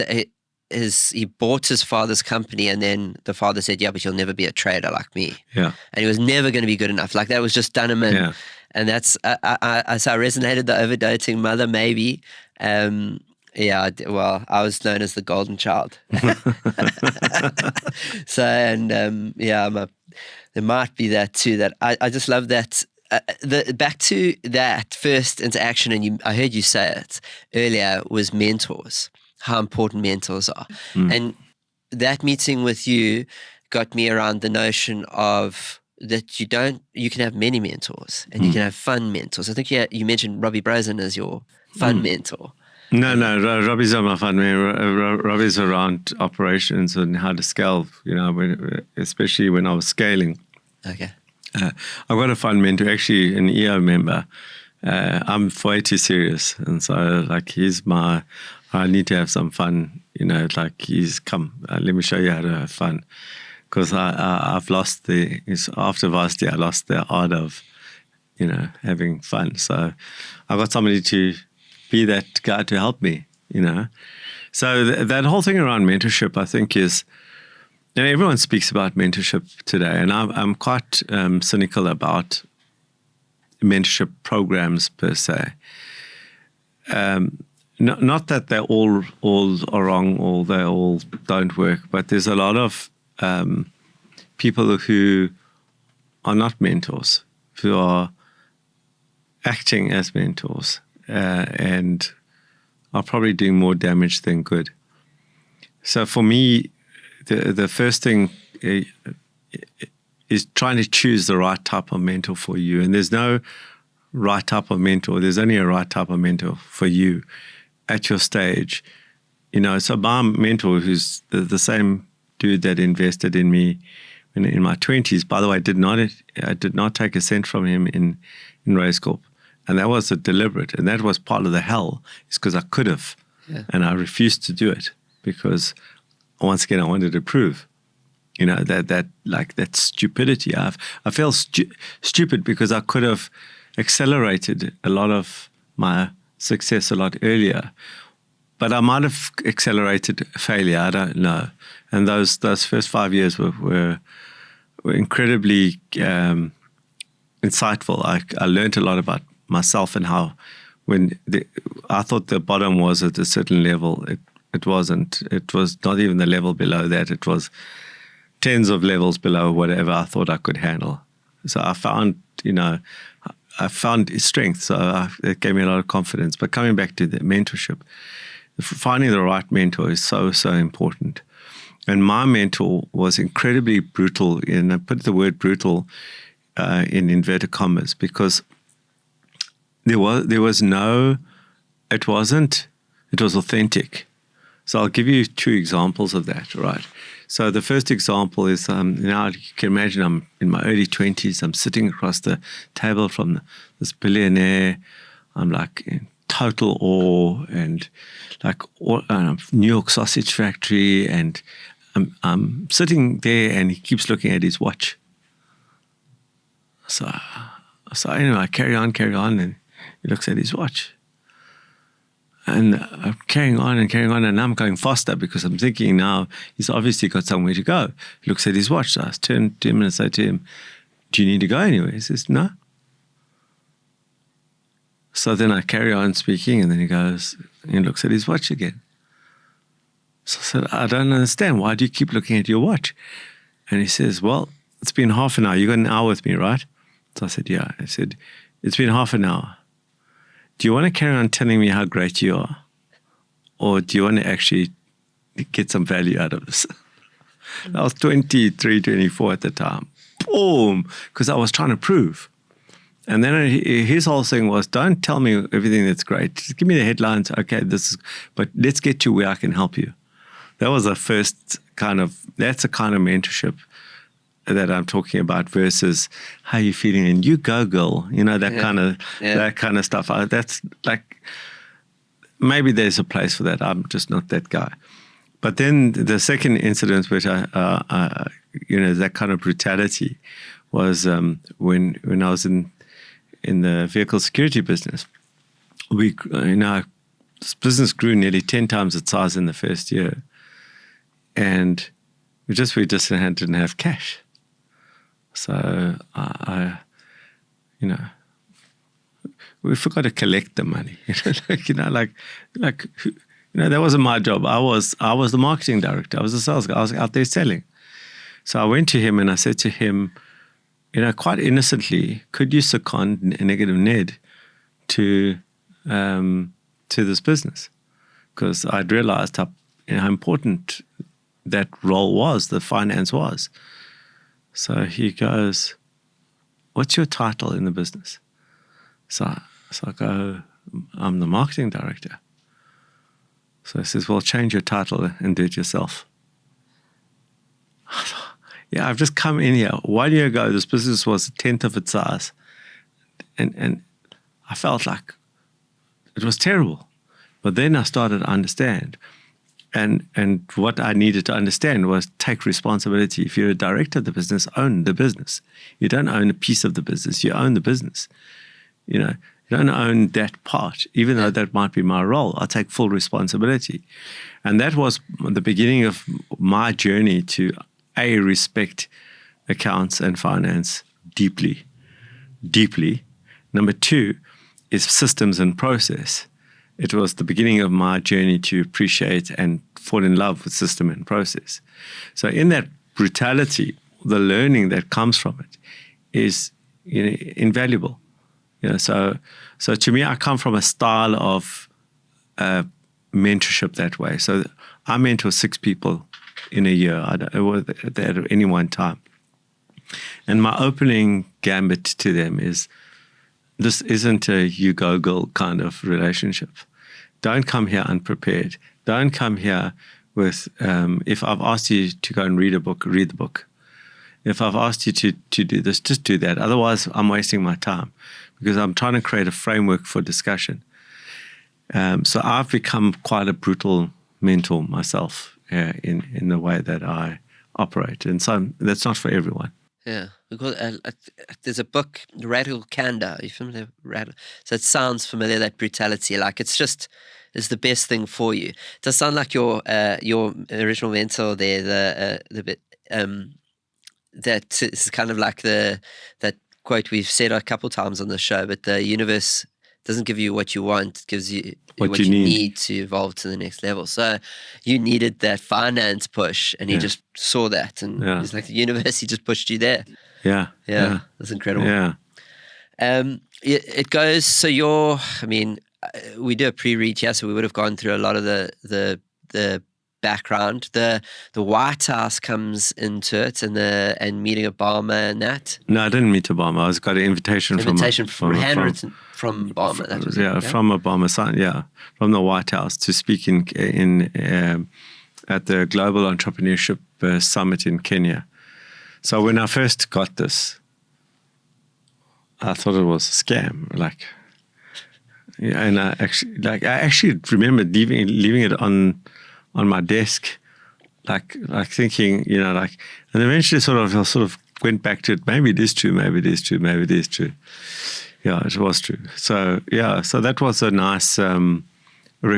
S1: he bought his father's company, and then the father said, yeah, but you'll never be a trader like me.
S2: Yeah.
S1: And he was never going to be good enough. Like, that was just done him in.
S2: Yeah.
S1: And that's, so I resonated, the overdoting mother, maybe. Yeah, well, I was known as the golden child. So, and there might be that too, that I just love that back to that first interaction, and I heard you say it earlier, was mentors, how important mentors are. And that meeting with you got me around the notion of that you can have many mentors, and you can have fun mentors. I think you mentioned Robbie Brazen as your fun mentor.
S2: No, Robbie's not my fun man. Robbie's around operations and how to scale, especially when I was scaling.
S1: Okay.
S2: I've got a fun mentor, actually an EO member. I'm way too serious. And so I need to have some fun, come, let me show you how to have fun. Because I've lost after varsity, I lost the art of, having fun. So I got somebody to be that guy to help me, So that whole thing around mentorship, I think, is, everyone speaks about mentorship today, and I'm quite cynical about mentorship programs per se. Not that they all are wrong or they all don't work, but there's a lot of people who are not mentors, who are acting as mentors, and are probably doing more damage than good. So for me, the first thing is trying to choose the right type of mentor for you. And there's no right type of mentor. There's only a right type of mentor for you at your stage. So my mentor, who's the same dude that invested in me in my 20s, by the way, I did not take a cent from him in Raizcorp. And that was deliberate. And that was part of the hell, is because I could have. Yeah. And I refused to do it because, once again, I wanted to prove, that stupidity. I felt stupid because I could have accelerated a lot of my success a lot earlier. But I might have accelerated failure. I don't know. And those first 5 years were incredibly insightful. I learned a lot about myself and how I thought the bottom was at a certain level. It wasn't. It was not even the level below that. It was tens of levels below whatever I thought I could handle. So I found, strength. So it gave me a lot of confidence. But coming back to the mentorship, finding the right mentor is so, so important. And my mentor was incredibly brutal, and I put the word brutal in inverted commas, because it was authentic. So I'll give you two examples of that, right? So the first example is, now you can imagine I'm in my early 20s, I'm sitting across the table from this billionaire, I'm like in total awe, and like New York sausage factory, and I'm sitting there and he keeps looking at his watch. So anyway, I carry on, and he looks at his watch. And I'm carrying on, and I'm going faster because I'm thinking now he's obviously got somewhere to go. He looks at his watch. So I turn to him and say to him, "Do you need to go anywhere?" He says, "No." So then I carry on speaking, and then he looks at his watch again. So I said, "I don't understand. Why do you keep looking at your watch?" And he says, "Well, it's been half an hour. You got an hour with me, right?" So I said, "Yeah." I said, "It's been half an hour. Do you want to carry on telling me how great you are? Or do you want to actually get some value out of this?" I was 23, 24 at the time. Boom! Because I was trying to prove. And then his whole thing was, don't tell me everything that's great. Just give me the headlines. Okay, but let's get to where I can help you. That was the first that's a kind of mentorship that I'm talking about, versus how you feeling and you go girl, that kind of stuff. That's like, maybe there's a place for that. I'm just not that guy. But then the second incident, which that kind of brutality, was when I was in the vehicle security business. This business grew nearly 10 times its size in the first year, and we just didn't have cash. So we forgot to collect the money. That wasn't my job. I was the marketing director. I was the sales guy. I was out there selling. So I went to him and I said to him, quite innocently, could you second negative Ned to this business? Because I'd realized how important that role was, the finance was. So he goes, "What's your title in the business?" So I go, "I'm the marketing director." So he says, "Well, change your title and do it yourself." Yeah, I've just come in here. 1 year ago, this business was a tenth of its size. And I felt like it was terrible. But then I started to understand. And what I needed to understand was take responsibility. If you're a director of the business, own the business. You don't own a piece of the business. You own the business. You don't own that part, even though that might be my role. I take full responsibility. And that was the beginning of my journey to respect accounts and finance deeply. Number 2 is systems and process. It was the beginning of my journey to appreciate and fall in love with system and process. So in that brutality, the learning that comes from it is invaluable. So to me, I come from a style of mentorship that way. So I mentor 6 people in a year at any one time. And my opening gambit to them is, this isn't a you go girl kind of relationship. Don't come here unprepared. Don't come here with, if I've asked you to go and read a book, read the book. If I've asked you to do this, just do that. Otherwise, I'm wasting my time, because I'm trying to create a framework for discussion. So I've become quite a brutal mentor myself in the way that I operate. And so that's not for everyone.
S1: Yeah, because there's a book, Radical Candor. Are you familiar with Radical? So it sounds familiar, that brutality. Like it's the best thing for you. It does sound like your original mentor there, the bit that is kind of like that quote we've said a couple times on the show. But the universe doesn't give you what you want; it gives you what you need to evolve to the next level. So you needed that finance push, and he just saw that, and he's like, the universe, he just pushed you there.
S2: Yeah.
S1: That's incredible.
S2: Yeah.
S1: It goes, so we do a pre-read here, so we would have gone through a lot of the background. The White House comes into it, and meeting Obama and that.
S2: No, I didn't meet Obama. I got an invitation from
S1: handwritten from Obama. That was
S2: from Obama. From the White House to speak in at the Global Entrepreneurship Summit in Kenya. So when I first got this, I thought it was a scam. And I actually remember leaving it on my desk, like thinking, and eventually sort of went back to it. Maybe it is true. Maybe it is true. Maybe it is true. Yeah, it was true. So that was a nice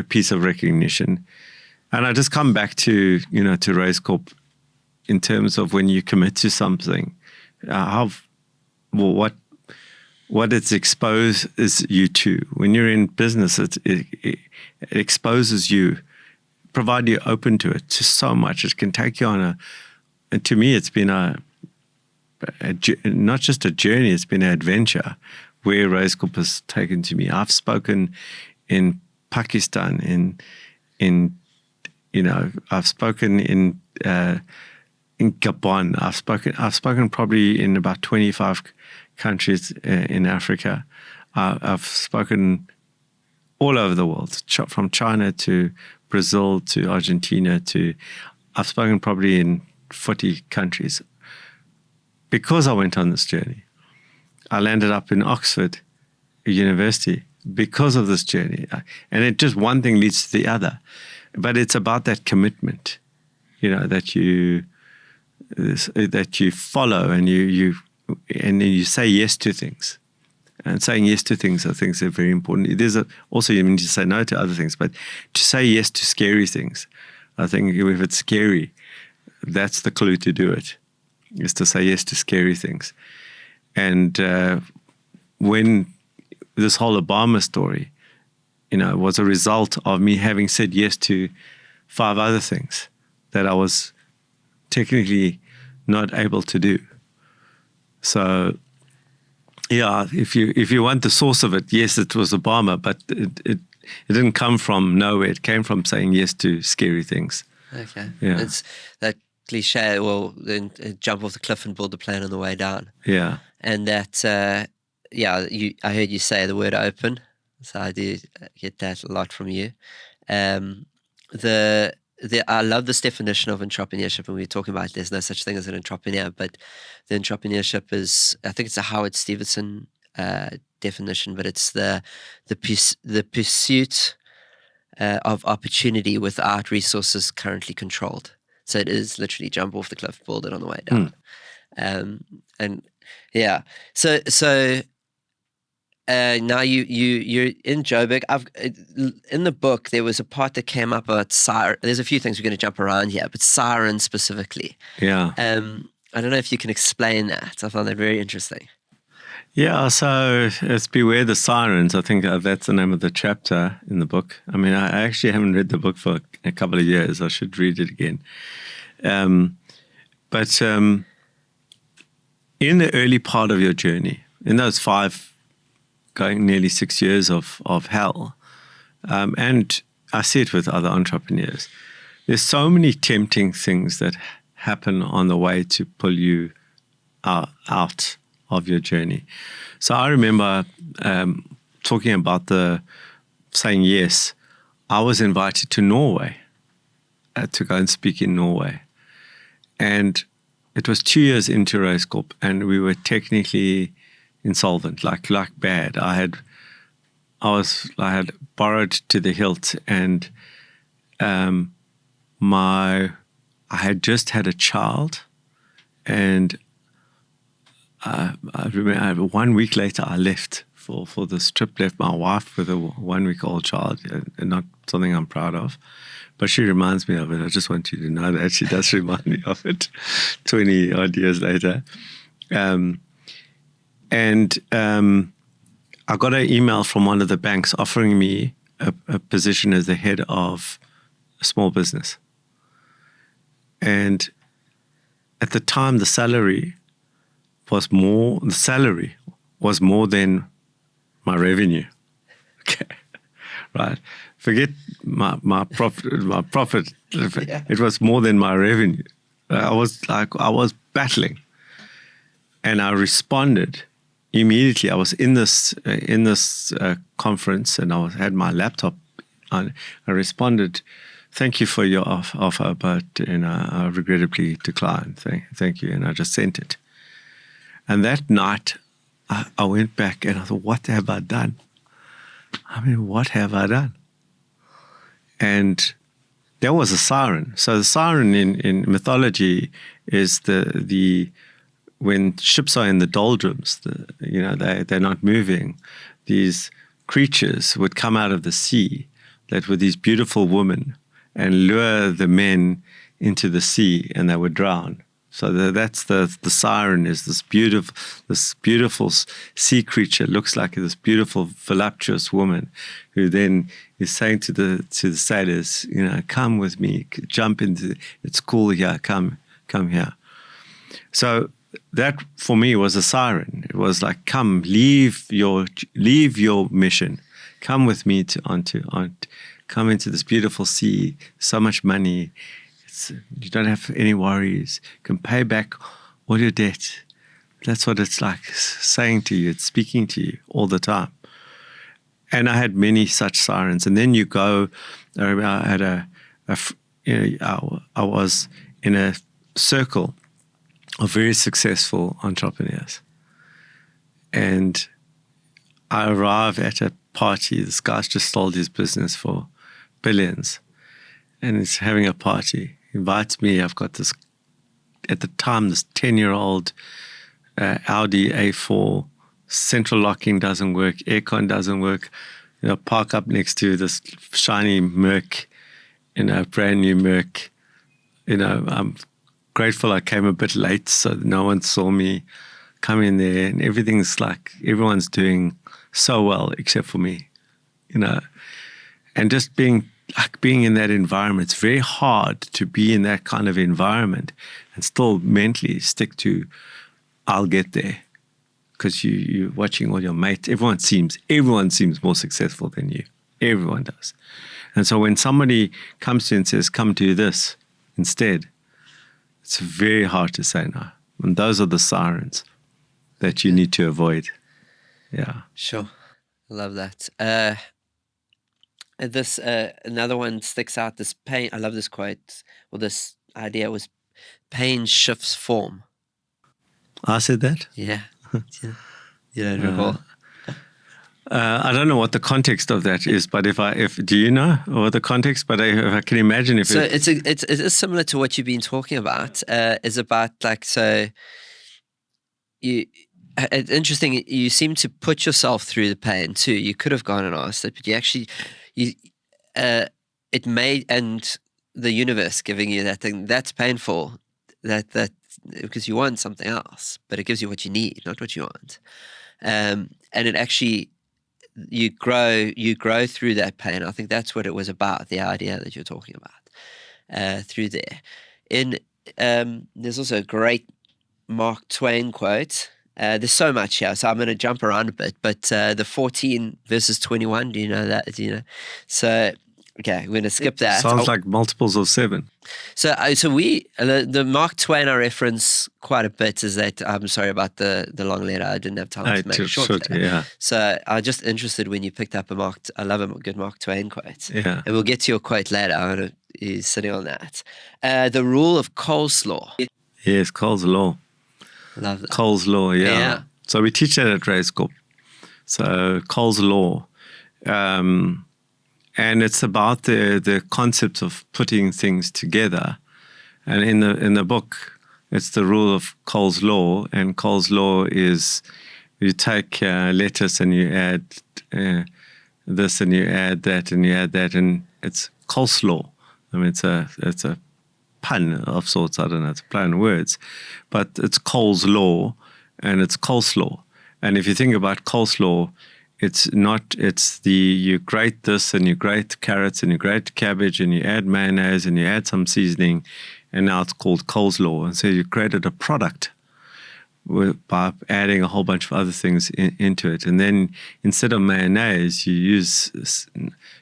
S2: piece of recognition. And I just come back to Raizcorp in terms of when you commit to something, what it's exposes you to. When you're in business, it exposes you, provide you open to it, to so much. It can take you on and to me, it's been not just a journey, it's been an adventure where Raizcorp has taken to me. I've spoken in Pakistan, I've spoken in Gabon. I've spoken probably in about 25 countries in Africa. I've spoken all over the world, from China to Brazil to Argentina I've spoken probably in 40 countries. Because I went on this journey, I landed up in Oxford University because of this journey. And it just one thing leads to the other. But it's about that commitment, that you follow and you say yes to things. And saying yes to things, I think, is very important. Also, you need to say no to other things, but to say yes to scary things, I think if it's scary, that's the clue to do it, is to say yes to scary things. And when this whole Obama story, was a result of me having said yes to 5 other things that I was technically not able to do. So, yeah, if you want the source of it, yes, it was Obama, but it didn't come from nowhere. It came from saying yes to scary things.
S1: Okay.
S2: Yeah.
S1: It's that cliche, well, then jump off the cliff and build the plane on the way down.
S2: Yeah.
S1: And that, I heard you say the word open. So I do get that a lot from you. I love this definition of entrepreneurship, and we were talking about there's no such thing as an entrepreneur, but the entrepreneurship is, I think it's a Howard Stevenson definition, but it's the pursuit of opportunity without resources currently controlled. So it is literally jump off the cliff, build it on the way down. And yeah, so now you're in Joburg. In the book there was a part that came up about siren. There's a few things we're going to jump around here, but sirens specifically.
S2: Yeah.
S1: I don't know if you can explain that. I found that very interesting.
S2: Yeah, so it's Beware the Sirens. I think that's the name of the chapter in the book. I mean, I actually haven't read the book for a couple of years. I should read it again. But in the early part of your journey, in those 5, going nearly 6 years of hell, and I see it with other entrepreneurs, there's so many tempting things that happen on the way to pull you out of your journey. So I remember talking about saying yes. I was invited to Norway to go and speak in Norway. And it was 2 years into Raizcorp, and we were technically insolvent, like bad. I had borrowed to the hilt, and I had just had a child, and I remember 1 week later I left for this trip, left my wife with a 1-week-old child, and not something I'm proud of. But she reminds me of it. I just want you to know that she does remind me of it 20 odd years later. I got an email from one of the banks offering me a position as the head of a small business. And at the time, the salary was more than my revenue. Okay, right. Forget my profit.
S1: Yeah.
S2: It was more than my revenue. I was battling, and I responded immediately. I was in this conference, and I had my laptop on. I responded, "Thank you for your offer, but I regrettably decline. Thank you," and I just sent it. And that night, I went back and I thought, "What have I done? I mean, what have I done?" And there was a siren. So the siren in mythology is the when ships are in the doldrums, they're not moving. These creatures would come out of the sea that were these beautiful women and lure the men into the sea, and they would drown. So that's the siren, is this beautiful sea creature, looks like this beautiful voluptuous woman, who then is saying to the sailors, "Come with me, jump into. It's cool here. Come here." So that for me was a siren. It was like, "Come, leave your mission. Come with me come into this beautiful sea. So much money. You don't have any worries. You can pay back all your debt." That's what it's like saying to you. It's speaking to you all the time. And I had many such sirens. And then you go. I remember I had I was in a circle of very successful entrepreneurs, and I arrive at a party. This guy's just sold his business for billions, and he's having a party. He invites me. I've got this, at the time, this 10-year-old Audi A4. Central locking doesn't work. Aircon doesn't work. Park up next to this shiny Merc, brand new Merc. I'm grateful I came a bit late so no one saw me come in there, and everything's like everyone's doing so well except for me, and just being in that environment. It's very hard to be in that kind of environment and still mentally stick to I'll get there. Because you're watching all your mates. Everyone seems more successful than you. Everyone does. And so when somebody comes to you and says, come do this instead, it's very hard to say no. And those are the sirens that you need to avoid. Yeah.
S1: Sure. I love that. This another one sticks out, this pain. I love this quote. Well, this idea was pain shifts form.
S2: I said that?
S1: Yeah. You don't recall?
S2: I don't know what the context of that is, but do you know what the context? But if I can imagine it
S1: is similar to what you've been talking about. Is about like, so you. It's interesting. You seem to put yourself through the pain too. You could have gone and asked it, but you actually, it made, and the universe giving you that thing that's painful. That because you want something else, but it gives you what you need, not what you want. And it actually, you grow through that pain. I think that's what it was about, the idea that you're talking about through there. There's also a great Mark Twain quote. There's so much here, so I'm going to jump around a bit, but the 14 verses 21, do you know that? Do you know? So, okay, we're going to skip that.
S2: Sounds like multiples of 7.
S1: So the Mark Twain I reference quite a bit is that, I'm sorry about the long letter. I didn't have time to make a short letter.
S2: Yeah.
S1: So I'm just interested when you picked up I love a good Mark Twain quote.
S2: Yeah.
S1: And we'll get to your quote later. He's sitting on that. The rule of Cole's law.
S2: Yes, Cole's law.
S1: Love that.
S2: Cole's law, yeah. So we teach that at Raizcorp. So Cole's law. And it's about the concept of putting things together. And in the book, it's the rule of Cole's law. And Cole's law is you take lettuce and you add this and you add that and you add that, and it's coleslaw. I mean, it's a pun of sorts. I don't know, it's a play on words, but it's Cole's law and it's coleslaw. And if you think about coleslaw, you grate this and you grate carrots and you grate cabbage and you add mayonnaise and you add some seasoning, and now it's called coleslaw. And so you created a product by adding a whole bunch of other things into it. And then instead of mayonnaise, you use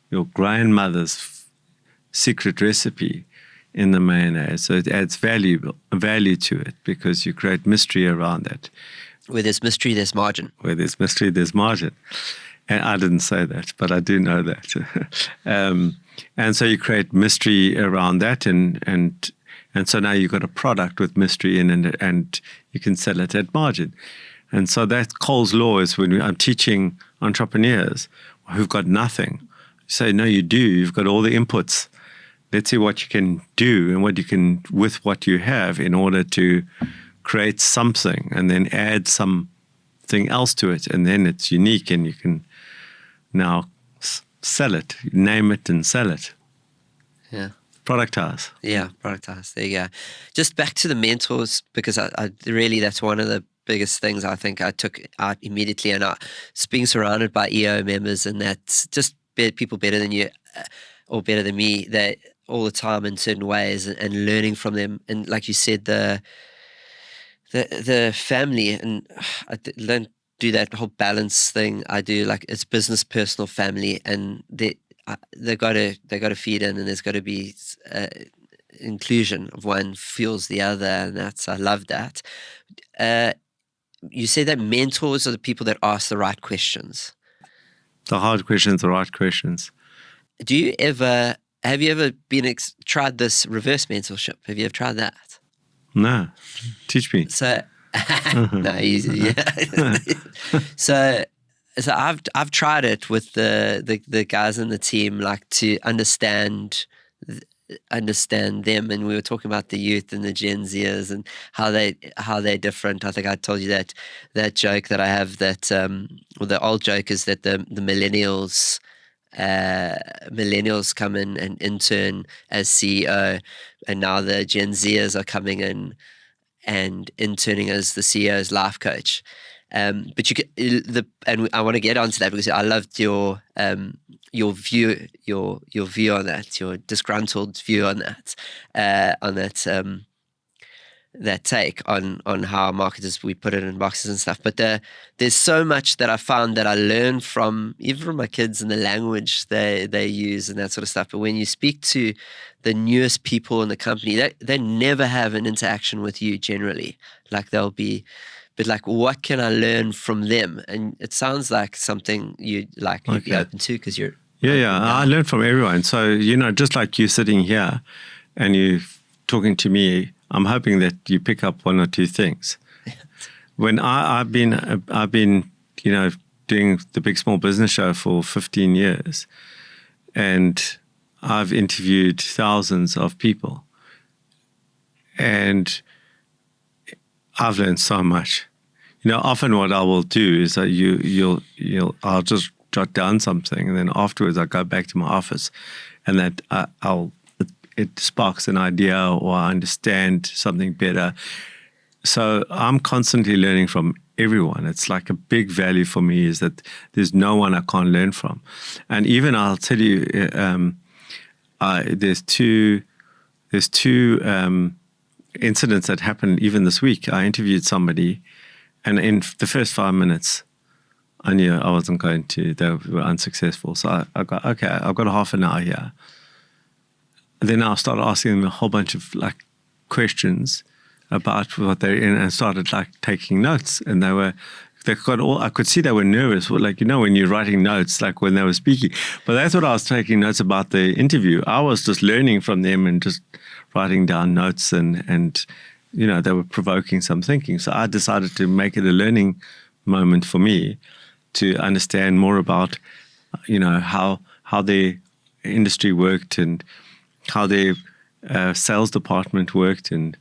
S2: your grandmother's secret recipe in the mayonnaise. So it adds value to it because you create mystery around that.
S1: Where there's mystery, there's margin.
S2: Where there's mystery, there's margin. And I didn't say that, but I do know that. And so you create mystery around that, and so now you've got a product with mystery in it, and you can sell it at margin. And so that Cole's law is when I'm teaching entrepreneurs who've got nothing. You say, no, you do. You've got all the inputs. Let's see what you can do and what you can with what you have in order to create something, and then add something else to it, and then it's unique, and you can now sell it, name it, and sell it.
S1: Yeah.
S2: Productize.
S1: Yeah, productize. There you go. Just back to the mentors, because I really, that's one of the biggest things I think I took out immediately, and being surrounded by EO members, and that's just people better than you or better than me, that all the time in certain ways, and learning from them. And like you said, the family, and I don't do that whole balance thing. I do like it's business, personal, family, and they got to feed in, and there's got to be inclusion of one fuels the other, and I love that. You say that mentors are the people that ask the right questions.
S2: The hard questions, the right questions.
S1: Have you ever tried this reverse mentorship? Have you ever tried that?
S2: No, teach me.
S1: So, no, easy. Yeah. so I've tried it with the guys in the team, like to understand them. And we were talking about the youth and the Gen Zers and how they're different. I think I told you that joke that I have that, well, the old joke is that the millennials come in and intern as CEO, and now the Gen Zers are coming in and interning as the CEO's life coach. But and I want to get onto that because I loved your view on that, your disgruntled view on that, take on how marketers, we put it in boxes and stuff. But there's so much that I found that I learned from, even from my kids, and the language they use and that sort of stuff. But when you speak to the newest people in the company, they never have an interaction with you generally. Like they'll be, but like, what can I learn from them? And it sounds like something you'd be open to, because you're...
S2: Yeah. I learn from everyone. So, just like you sitting here and you talking to me, I'm hoping that you pick up one or two things. When I've been, doing the Big Small Business Show for 15 years, and I've interviewed thousands of people, and I've learned so much. Often what I will do is that I'll just jot down something, and then afterwards I go back to my office, and that it sparks an idea, or I understand something better. So I'm constantly learning from everyone. It's like a big value for me is that there's no one I can't learn from. And even I'll tell you, there's two incidents that happened even this week. I interviewed somebody, and in the first 5 minutes, I knew I wasn't going to, they were unsuccessful. So I got, okay, I've got a half an hour here. And then I started asking them a whole bunch of questions about what they're in, and started taking notes. And I could see they were nervous. When you're writing notes, like when they were speaking. But they thought I was taking notes about the interview. I was just learning from them and just writing down notes, and they were provoking some thinking. So I decided to make it a learning moment for me to understand more about, how their industry worked, and how their sales department worked, and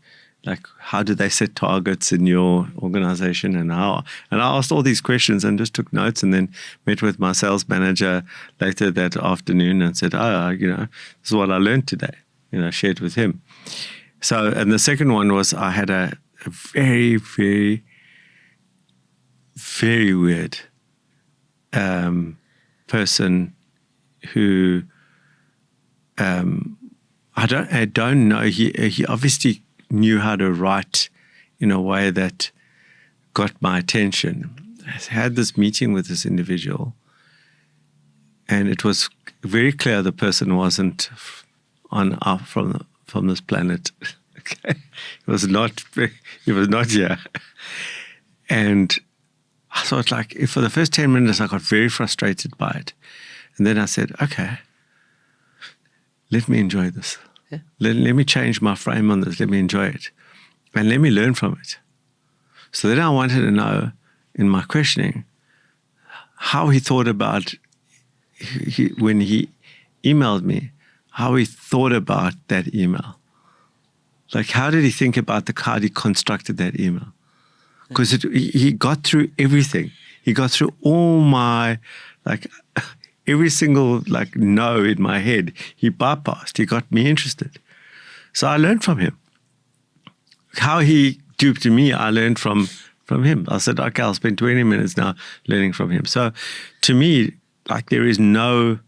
S2: how do they set targets in your organization, and how. And I asked all these questions and just took notes, and then met with my sales manager later that afternoon and said, this is what I learned today, shared with him. So, and the second one was, I had a very, very, very weird person who I don't know. He obviously knew how to write in a way that got my attention. I had this meeting with this individual, and it was very clear the person wasn't from this planet. Okay, he was not here, and I thought, for the first 10 minutes, I got very frustrated by it. And then I said, okay, let me enjoy this. Yeah. Let me change my frame on this. Let me enjoy it. And let me learn from it. So then I wanted to know, in my questioning, how he thought about, when he emailed me, how he thought about that email. How did he think about how he constructed that email? Because he got through everything. He got through all my, every single, no in my head. He bypassed. He got me interested. So I learned from him. How he duped me, I learned from him. I said, okay, I'll spend 20 minutes now learning from him. So to me, there is no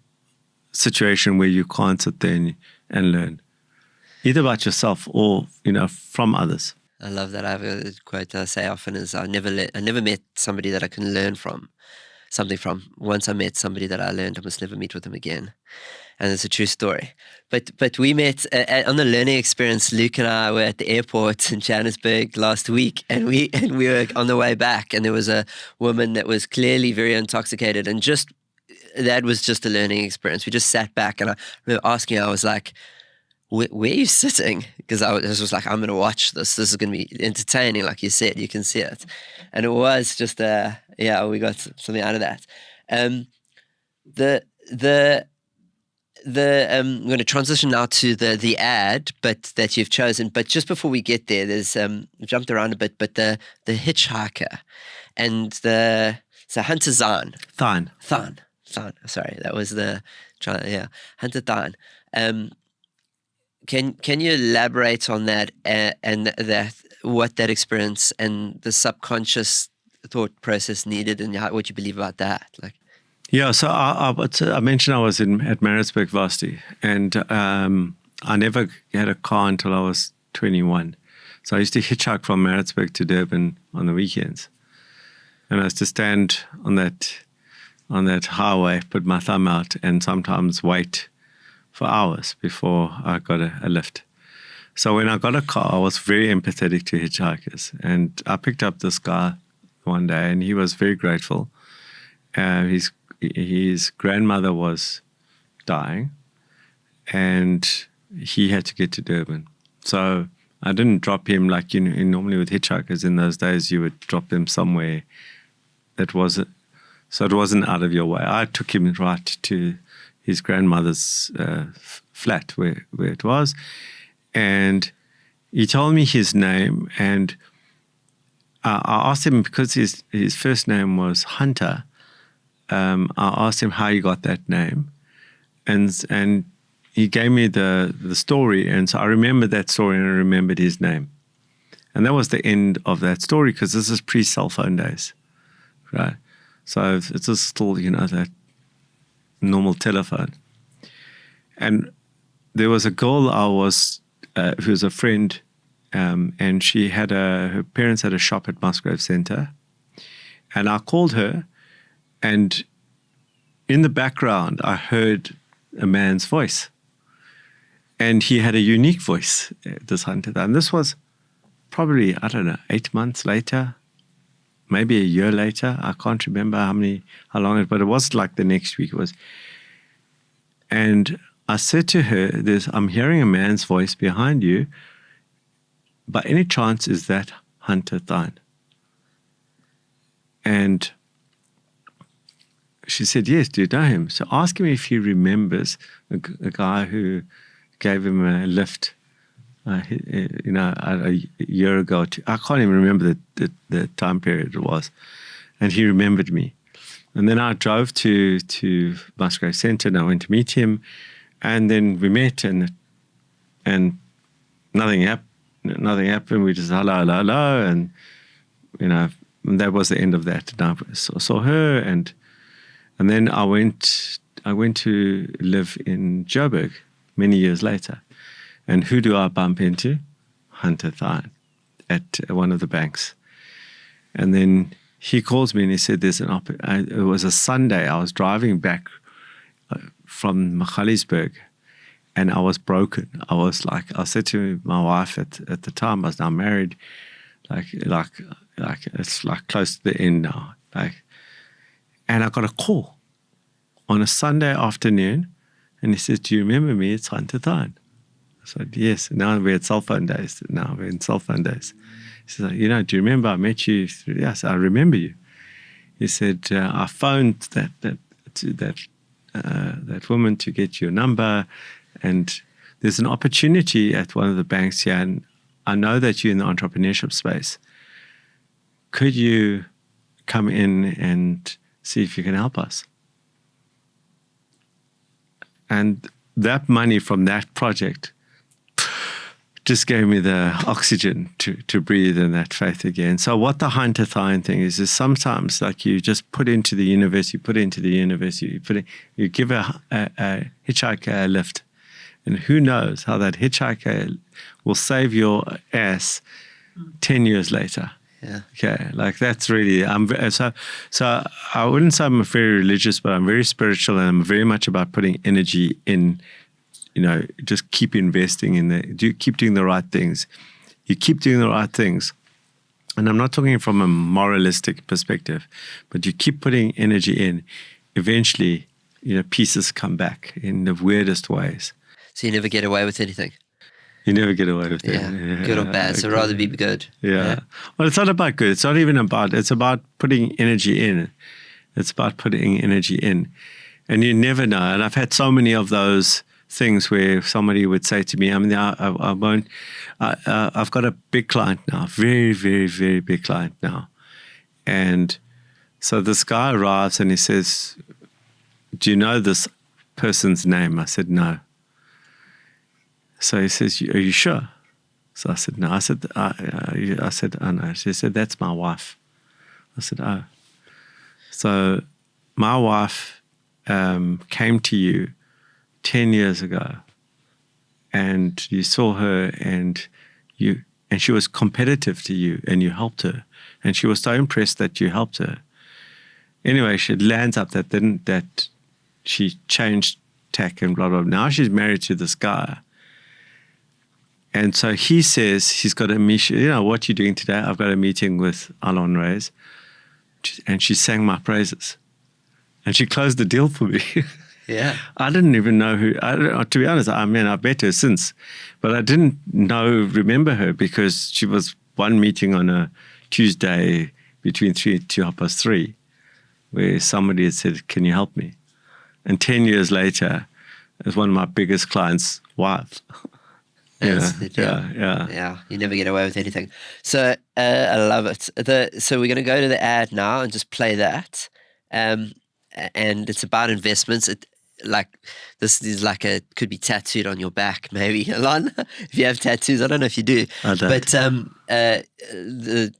S2: situation where you can't sit there and learn, either about yourself or, from others.
S1: I love that. I have a quote I say often is, I never met somebody that I can learn something from. Once I met somebody that I learned, I must never meet with them again. And it's a true story. But we met on the learning experience. Luke and I were at the airport in Johannesburg last week, and we were on the way back, and there was a woman that was clearly very intoxicated, and that was just a learning experience. We just sat back, and I remember asking her, I was like, where are you sitting? Because I was like, I'm going to watch this. This is going to be entertaining, like you said. You can see it. And it was just, we got something out of that. I'm going to transition now to the ad, but that you've chosen. But just before we get there, there's we've jumped around a bit, but the hitchhiker and so Hunter Zahn.
S2: Than.
S1: Sorry, that was Hunter Than. Can you elaborate on that and what that experience and the subconscious thought process needed, and what you believe about that?
S2: Yeah, so I mentioned I was at Maritzburg Varsity, and I never had a car until I was 21. So I used to hitchhike from Maritzburg to Durban on the weekends. And I used to stand on that highway, put my thumb out, and sometimes wait for hours before I got a lift. So when I got a car, I was very empathetic to hitchhikers. And I picked up this guy one day, and he was very grateful. His grandmother was dying, and he had to get to Durban. So I didn't drop him like normally with hitchhikers in those days. You would drop them somewhere that wasn't, so it wasn't out of your way. I took him right to his grandmother's flat where it was, and he told me his name, and I asked him, because his first name was Hunter. I asked him how he got that name, and he gave me the story, and so I remembered that story and I remembered his name, and that was the end of that story, because this is pre-cell phone days, right? So it was still that normal telephone, and there was a girl who was a friend, and she had her parents had a shop at Musgrave Centre, and I called her, and in the background I heard a man's voice, and he had a unique voice, this Hunter. And this was probably, 8 months later, maybe a year later. I can't remember how long, but it was like the next week it was. And I said to her, I'm hearing a man's voice behind you. By any chance, is that Hunter Thine? And she said, yes, do you know him? So ask him if he remembers a guy who gave him a lift, a year ago. I can't even remember the time period it was. And he remembered me. And then I drove to Musgrave Centre, and I went to meet him. And then we met, and nothing happened. We just hello, and and that was the end of that. And I saw her, and then I went to live in Joburg many years later. And who do I bump into? Hunter Thine at one of the banks. And then he calls me and he said, it was a Sunday. I was driving back from Magaliesburg, and I was broken. I said to my wife at the time, I was now married, like it's like close to the end now. And I got a call on a Sunday afternoon, and he says, do you remember me? It's Hunter Thine. I said, yes. Now we're at cell phone days. He said, do you remember I met you? Yes, I remember you. He said, I phoned that woman to get your number, and there's an opportunity at one of the banks here, and I know that you're in the entrepreneurship space. Could you come in and see if you can help us? And that money from that project just gave me the oxygen to breathe in that faith again. So what the Hunter Thine thing is sometimes like you just put into the universe, you give a hitchhiker a lift, and who knows how that hitchhiker will save your ass 10 years later.
S1: Yeah.
S2: Okay, like that's really, so I wouldn't say I'm very religious, but I'm very spiritual, and I'm very much about putting energy in, just keep investing in keep doing the right things. You keep doing the right things. And I'm not talking from a moralistic perspective, but you keep putting energy in. Eventually, pieces come back in the weirdest ways.
S1: So you never get away with anything.
S2: You never get away with it.
S1: Yeah, good or bad. So rather be good.
S2: Yeah. Well, it's not about good. It's not even about, it's about putting energy in. It's about putting energy in. And you never know. And I've had so many of those things where somebody would say to me, I've got a big client now, very, very, very big client now. And so this guy arrives and he says, do you know this person's name? I said, no. So he says, are you sure? So I said, no. I said, oh no. She said, that's my wife. I said, oh. So my wife came to you 10 years ago, and you saw her, and and she was competitive to you, and you helped her, and she was so impressed that you helped her. Anyway, she lands up that she changed tack and blah, blah, blah. Now she's married to this guy. And so he says he's got a mission. What you doing today? I've got a meeting with Allon Raiz. And she sang my praises. And she closed the deal for me.
S1: Yeah.
S2: I didn't even know who, to be honest, I met her since, but I didn't remember her because she was one meeting on a Tuesday between 3 to 3:30 where somebody had said, can you help me? And 10 years later, it was one of my biggest clients' wife. Yeah.
S1: You never get away with anything. So I love it. So we're going to go to the ad now and just play that. And it's about investments. This is could be tattooed on your back, maybe, Allon. If you have tattoos, I don't know if you do.
S2: I don't.
S1: But the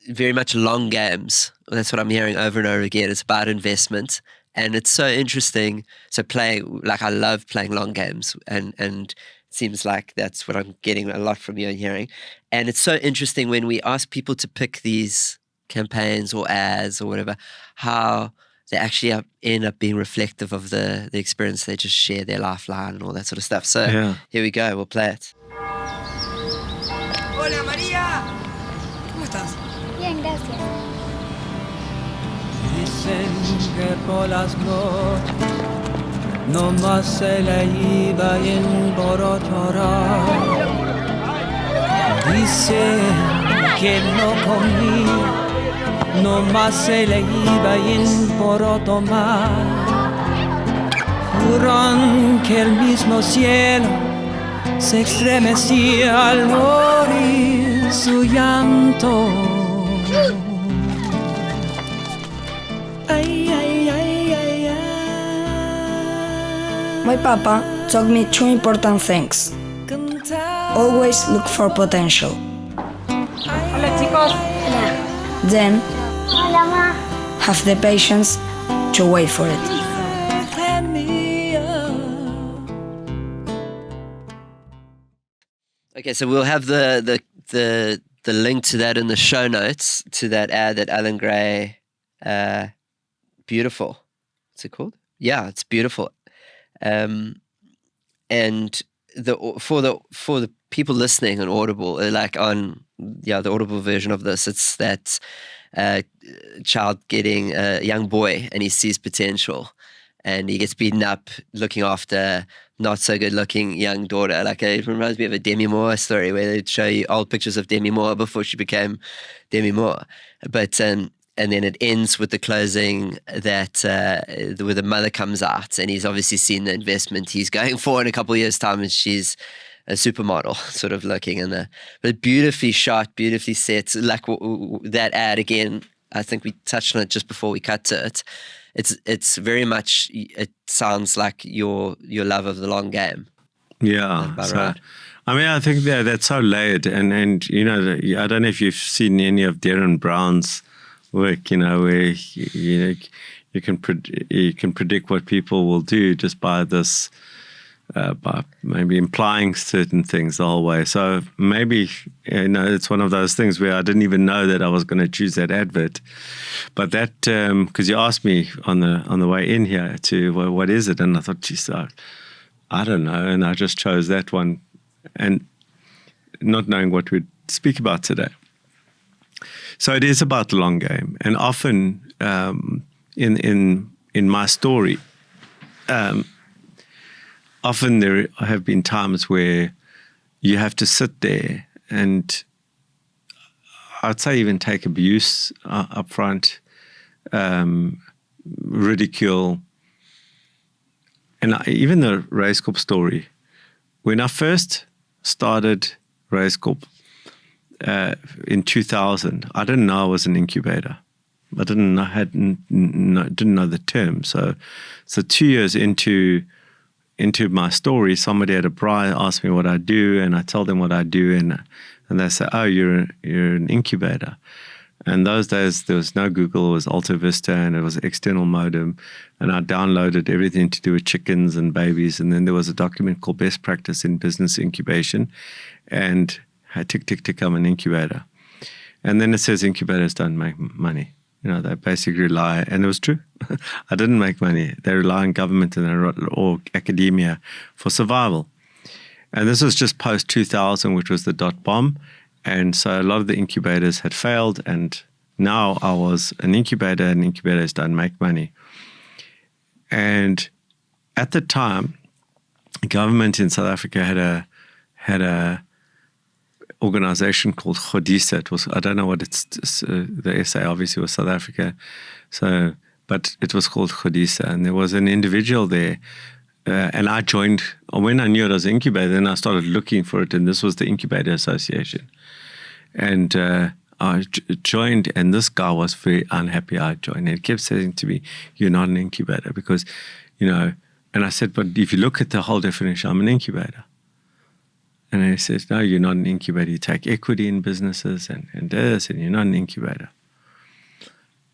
S1: very much long games. That's what I'm hearing over and over again. It's about investment. And it's so interesting. So I love playing long games, and it seems like that's what I'm getting a lot from you and hearing. And it's so interesting when we ask people to pick these campaigns or ads or whatever, how they actually end up being reflective of the experience. They just share their lifeline and all that sort of stuff. So Here we go. We'll play it.
S3: Hola María. ¿Cómo estás?
S4: Bien, gracias.
S3: Dicen que por las noches no más se le iba en borotora. Dicen que no comí, no más se le iba en borotomar. Juran que el mismo cielo se estremecía al oír su llanto.
S5: My papa taught me two important things. Always look for potential.
S4: Hola, chicos. Hola.
S5: Then,
S4: Hola, ma.
S5: have the patience to wait for it.
S1: Okay, so we'll have the link to that in the show notes, to that ad that Alan Gray, beautiful. What's it called? Yeah, it's beautiful. And for the people listening on Audible, the Audible version of this, it's that child getting a young boy, and he sees potential, and he gets beaten up looking after not so good looking young daughter. It reminds me of a Demi Moore story where they'd show you old pictures of Demi Moore before she became Demi Moore. But and then it ends with the closing that where the mother comes out, and he's obviously seen the investment he's going for in a couple of years' time, and she's a supermodel sort of looking in there. But beautifully shot, beautifully set. That ad again, I think we touched on it just before we cut to it. It's very much, it sounds like your love of the long game.
S2: Yeah.
S1: Right.
S2: I mean, I think that's so layered, and I don't know if you've seen any of Darren Brown's work, where you can predict what people will do just by this, by maybe implying certain things the whole way. So maybe it's one of those things where I didn't even know that I was going to choose that advert, but that because you asked me on the way in here to what is it, and I thought, geez, I don't know, and I just chose that one, and not knowing what we'd speak about today. So it is about the long game, and often in my story, often there have been times where you have to sit there, and I'd say even take abuse up front, ridicule, and even the Raizcorp story. When I first started Raizcorp, in 2000, I didn't know I was an incubator. I didn't know the term. So 2 years into my story, somebody at a bar asked me what I do, and I tell them what I do, and they say, "Oh, you're an incubator." And those days there was no Google, it was Alta Vista, and it was an external modem, and I downloaded everything to do with chickens and babies, and then there was a document called Best Practice in Business Incubation, and tick, tick, tick, I'm an incubator. And then it says incubators don't make money. They basically rely, and it was true. I didn't make money. They rely on government or academia for survival. And this was just post-2000, which was the dot-bomb. And so a lot of the incubators had failed, and now I was an incubator, and incubators don't make money. And at the time, the government in South Africa had a organization called Godisa. It was, I don't know what the SA obviously was South Africa. But it was called Godisa, and there was an individual there. And I joined, when I knew it was an incubator, then I started looking for it, and this was the Incubator Association. And I joined, and this guy was very unhappy I joined. And he kept saying to me, "You're not an incubator," because, and I said, "But if you look at the whole definition, I'm an incubator." And he says, "No, you're not an incubator. You take equity in businesses and this, and you're not an incubator."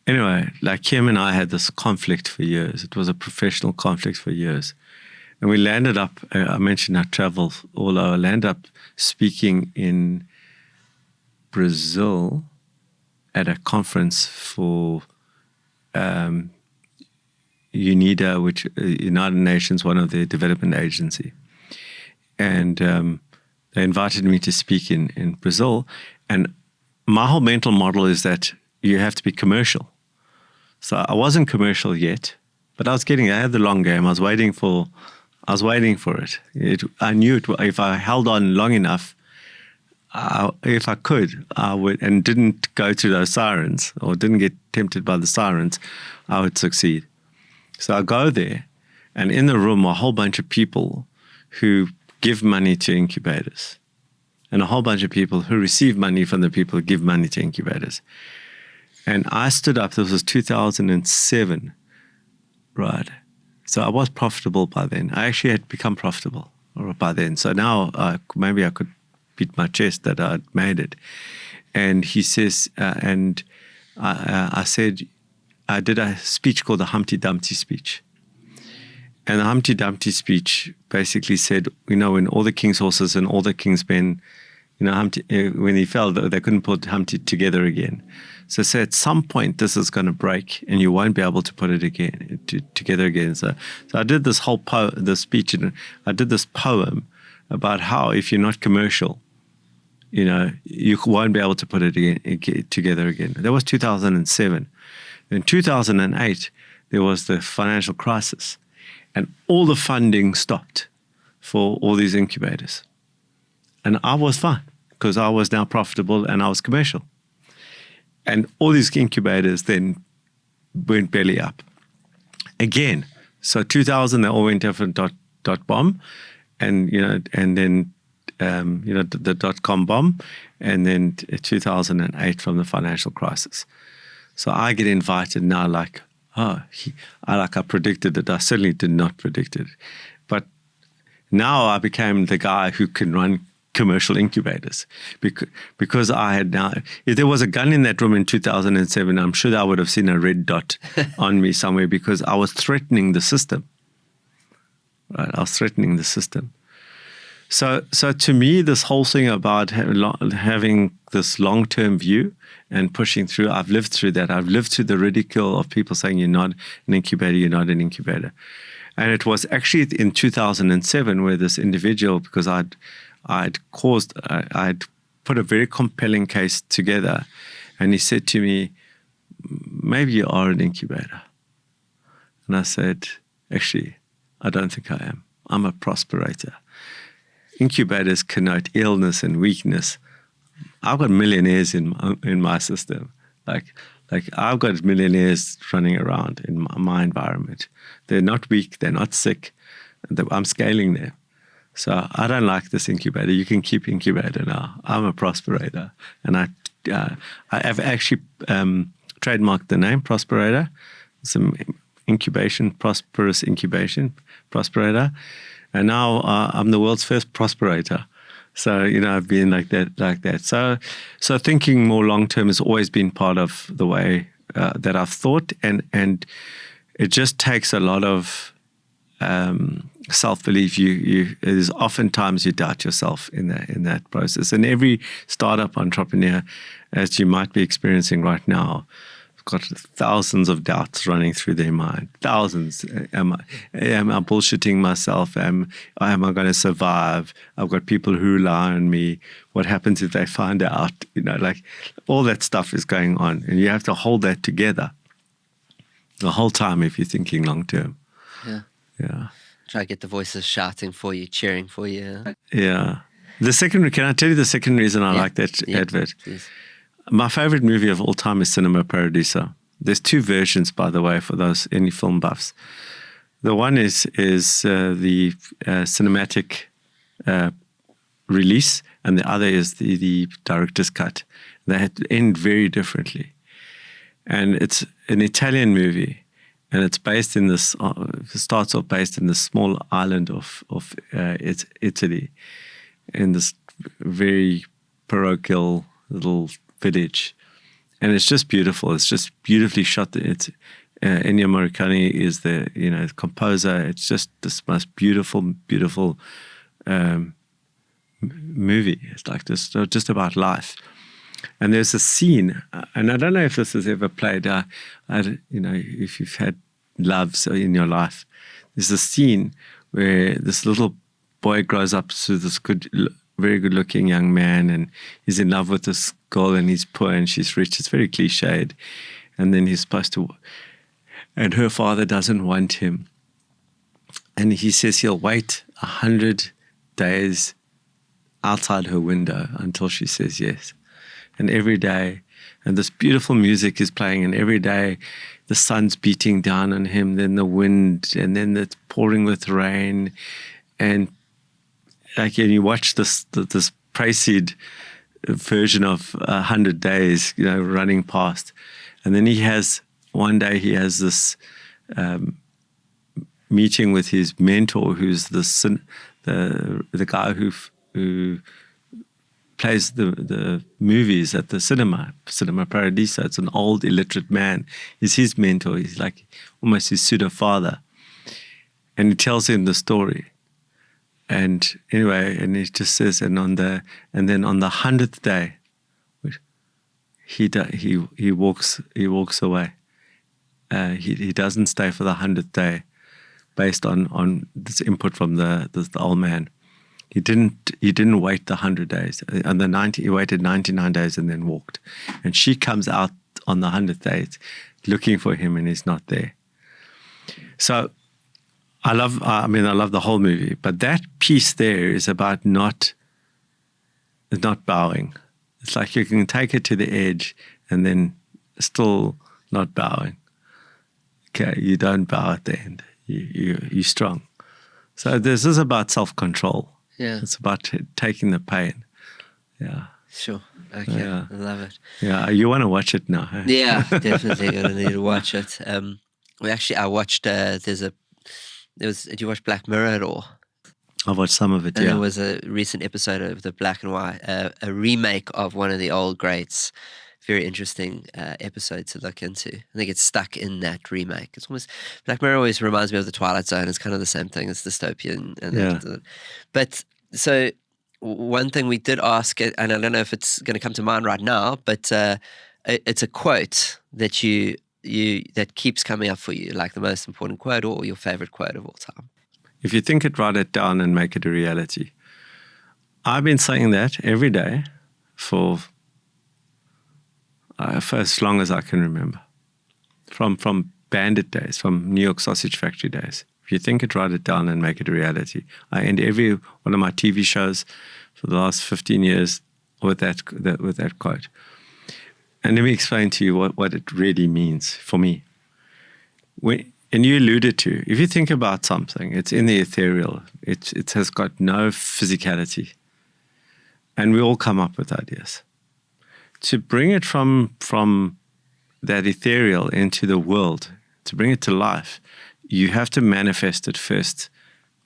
S2: Anyway, like him and I had this conflict for years. It was a professional conflict for years. And we landed up, I mentioned I travel all over, I landed up speaking in Brazil at a conference for UNIDA, which United Nations, one of the development agency. And they invited me to speak in Brazil. And my whole mental model is that you have to be commercial. So I wasn't commercial yet, but I had the long game. I was waiting for it. I knew it, if I held on long enough, if I could, I would, and didn't go to those sirens or didn't get tempted by the sirens, I would succeed. So I go there, and in the room are a whole bunch of people who give money to incubators, and a whole bunch of people who receive money from the people who give money to incubators. And I stood up, this was 2007, right? So I was profitable by then. I actually had become profitable by then. So now maybe I could beat my chest that I'd made it. And he says, and I said, I did a speech called the Humpty Dumpty speech. And the Humpty Dumpty speech basically said, when all the king's horses and all the king's men, when he fell, they couldn't put Humpty together again. So at some point, this is going to break, and you won't be able to put it together again. So I did this whole this speech, and I did this poem about how if you're not commercial, you won't be able to put it together again. That was 2007. In 2008, there was the financial crisis, and all the funding stopped for all these incubators. And I was fine, because I was now profitable and I was commercial. And all these incubators then went belly up. Again, so 2000, they all went off a dot bomb, and then the dot-com bomb, and then 2008 from the financial crisis. So I get invited now I predicted it. I certainly did not predict it. But now I became the guy who can run commercial incubators because I had now, if there was a gun in that room in 2007, I'm sure I would have seen a red dot on me somewhere, because I was threatening the system. Right? I was threatening the system. So to me, this whole thing about having this long-term view and pushing through, I've lived through that. I've lived through the ridicule of people saying you're not an incubator, you're not an incubator. And it was actually in 2007 where this individual, because I'd put a very compelling case together, and he said to me, "Maybe you are an incubator." And I said, "Actually, I don't think I am. I'm a prosperator." Incubators connote illness and weakness. I've got millionaires in my system. Like I've got millionaires running around in my environment. They're not weak. They're not sick. I'm scaling them. So I don't like this incubator. You can keep incubator now. I'm a prosperator. And I have actually trademarked the name Prosperator. Some incubation, prosperous incubation, Prosperator. And now I'm the world's first prosperator. So, I've been like that. So thinking more long-term has always been part of the way that I've thought. And it just takes a lot of self-belief, there's oftentimes you doubt yourself in that process. And every startup entrepreneur, as you might be experiencing right now, got thousands of doubts running through their mind. Thousands. Am I bullshitting myself? Am I going to survive? I've got people who rely on me. What happens if they find out? Like all that stuff is going on, and you have to hold that together the whole time if you're thinking long term. Yeah.
S1: Try to get the voices shouting for you, cheering for you.
S2: Yeah. Can I tell you the second reason I like that advert?
S1: Please.
S2: My favorite movie of all time is Cinema Paradiso. There's two versions, by the way, for those any film buffs. The one is the cinematic release, and the other is the director's cut. They end very differently. And it's an Italian movie, and it's based in this. Starts off based in the small island of Italy, in this very parochial little village, and it's just beautiful. It's just beautifully shot. It's Ennio Morricone is the composer. It's just this most beautiful movie. It's like this, just about life. And there's a scene, and I don't know if this has ever played. If you've had loves in your life, there's a scene where this little boy grows up to this very good-looking young man, and he's in love with this girl, and he's poor and she's rich. It's very cliched. And then he's supposed to, and her father doesn't want him. And he says he'll wait 100 days outside her window until she says yes. And every day, and this beautiful music is playing, and every day the sun's beating down on him, then the wind, and then it's pouring with rain, and you watch this Prayseed version of 100 days, running past, and then one day he has this meeting with his mentor, who's the guy who plays the movies at the Cinema Paradiso. It's an old illiterate man. He's his mentor. He's like almost his pseudo father, and he tells him the story. And anyway, and he just says, and then on the 100th day, he walks away. He doesn't stay for the 100th day, based on this input from the old man. He didn't wait the 100 days. He waited 99 days and then walked. And she comes out on the 100th day looking for him, and he's not there. So I love the whole movie, but that piece there is about not bowing. It's like you can take it to the edge and then still not bowing. Okay, you don't bow at the end. You're strong. So this is about self-control.
S1: Yeah.
S2: It's about taking the pain. Yeah.
S1: Sure. Okay.
S2: Yeah.
S1: I love it.
S2: Yeah. You want to watch it now? Huh?
S1: Yeah, definitely gonna need to watch it. I watched. Did you watch Black Mirror at all?
S2: I watched some of it.
S1: And
S2: yeah.
S1: there was a recent episode of the Black and White, a remake of one of the old greats. Very interesting episode to look into. I think it's stuck in that remake. It's almost, Black Mirror always reminds me of the Twilight Zone. It's kind of the same thing as dystopian. But so one thing we did ask, and I don't know if it's going to come to mind right now, but it's a quote that that keeps coming up for you, like the most important quote or your favorite quote of all time.
S2: If you think it, write it down and make it a reality. I've been saying that every day for as long as I can remember. From Bandit days, from New York Sausage Factory days. If you think it, write it down and make it a reality. I end every one of my TV shows for the last 15 years with that quote. And let me explain to you what it really means for me. And you alluded to, if you think about something, it's in the ethereal. It has got no physicality. And we all come up with ideas. To bring it from that ethereal into the world, to bring it to life, you have to manifest it first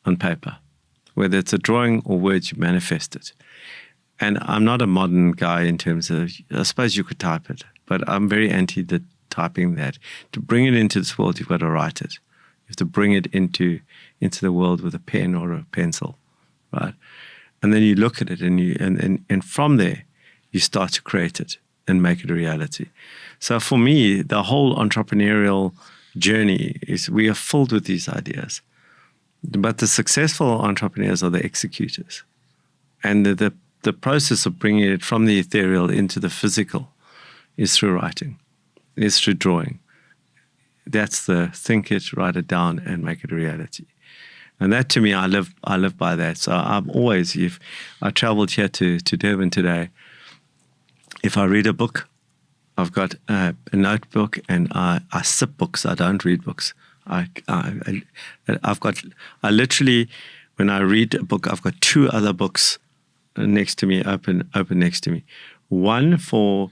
S2: on paper. Whether it's a drawing or words, you manifest it. And I'm not a modern guy in terms of, I suppose you could type it, but I'm very anti the typing that. To bring it into this world, you've got to write it. You have to bring it into the world with a pen or a pencil, right? And then you look at it, and from there, you start to create it and make it a reality. So for me, the whole entrepreneurial journey is we are filled with these ideas. But the successful entrepreneurs are the executors. And the process of bringing it from the ethereal into the physical is through writing, is through drawing. That's the think it, write it down, and make it a reality. And that, to me, I live by that. So I'm always, if I traveled here to Durban today, if I read a book, I've got a notebook, and I sip books. I don't read books. I literally, when I read a book, I've got two other books next to me, open next to me. One for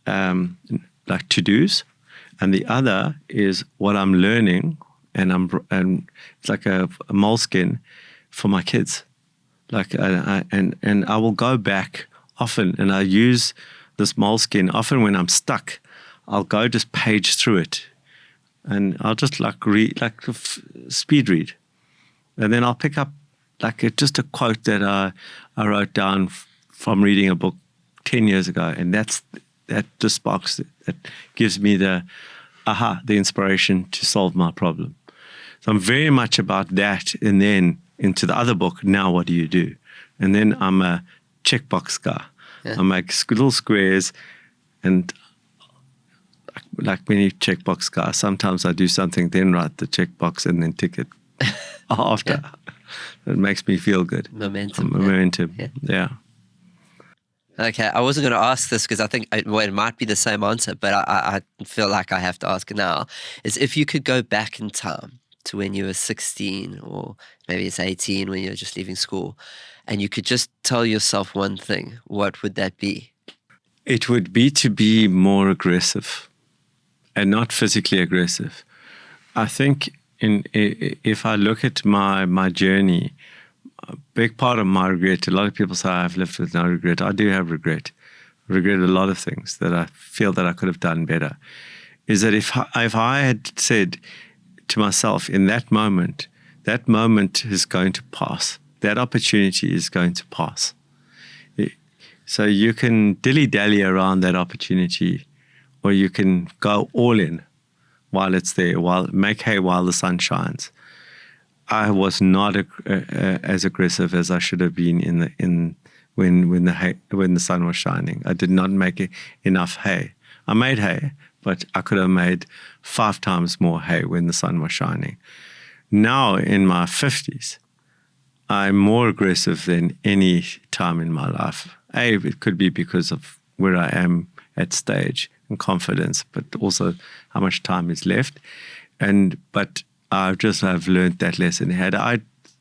S2: like to-dos, and the other is what I'm learning, and it's like a moleskin for my kids. Like and I will go back often, and I use this moleskin often when I'm stuck. I'll go just page through it, and I'll just read, speed read, and then I'll pick up just a quote that I wrote down from reading a book 10 years ago, and that just sparks it. That gives me the inspiration to solve my problem. So I'm very much about that, and then into the other book, now what do you do? And then I'm a checkbox guy. Yeah. I make little squares, and like many checkbox guys, sometimes I do something, then write the checkbox, and then tick it after. Yeah. It makes me feel good. Momentum. Yeah.
S1: Okay, I wasn't going to ask this because I think it might be the same answer, but I feel like I have to ask it now. Is if you could go back in time to when you were 16, or maybe it's 18 when you're just leaving school, and you could just tell yourself one thing, what would that be?
S2: It would be to be more aggressive and not physically aggressive. I think if I look at my journey, a big part of my regret, a lot of people say I've lived with no regret. I do have regret. I regret a lot of things that I feel that I could have done better. Is that if I had said to myself in that moment is going to pass. That opportunity is going to pass. So you can dilly-dally around that opportunity, or you can go all in while it's there, make hay while the sun shines. I was not as aggressive as I should have been when the sun was shining. I did not make enough hay. I made hay, but I could have made 5 times more hay when the sun was shining. Now in my 50s, I'm more aggressive than any time in my life. It could be because of where I am at stage and confidence, but also how much time is left. But I've learned that lesson. Had I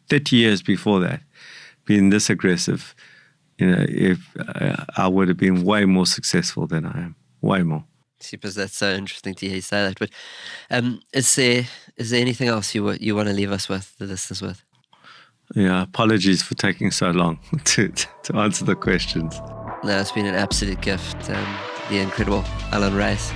S2: 30 years before that been this aggressive, if I would have been way more successful than I am, way more.
S1: Because that's so interesting to hear you say that. But is there anything else you want to leave us with, the listeners with?
S2: Yeah, apologies for taking so long to answer the questions.
S1: No, it's been an absolute gift. The incredible Allon Raiz.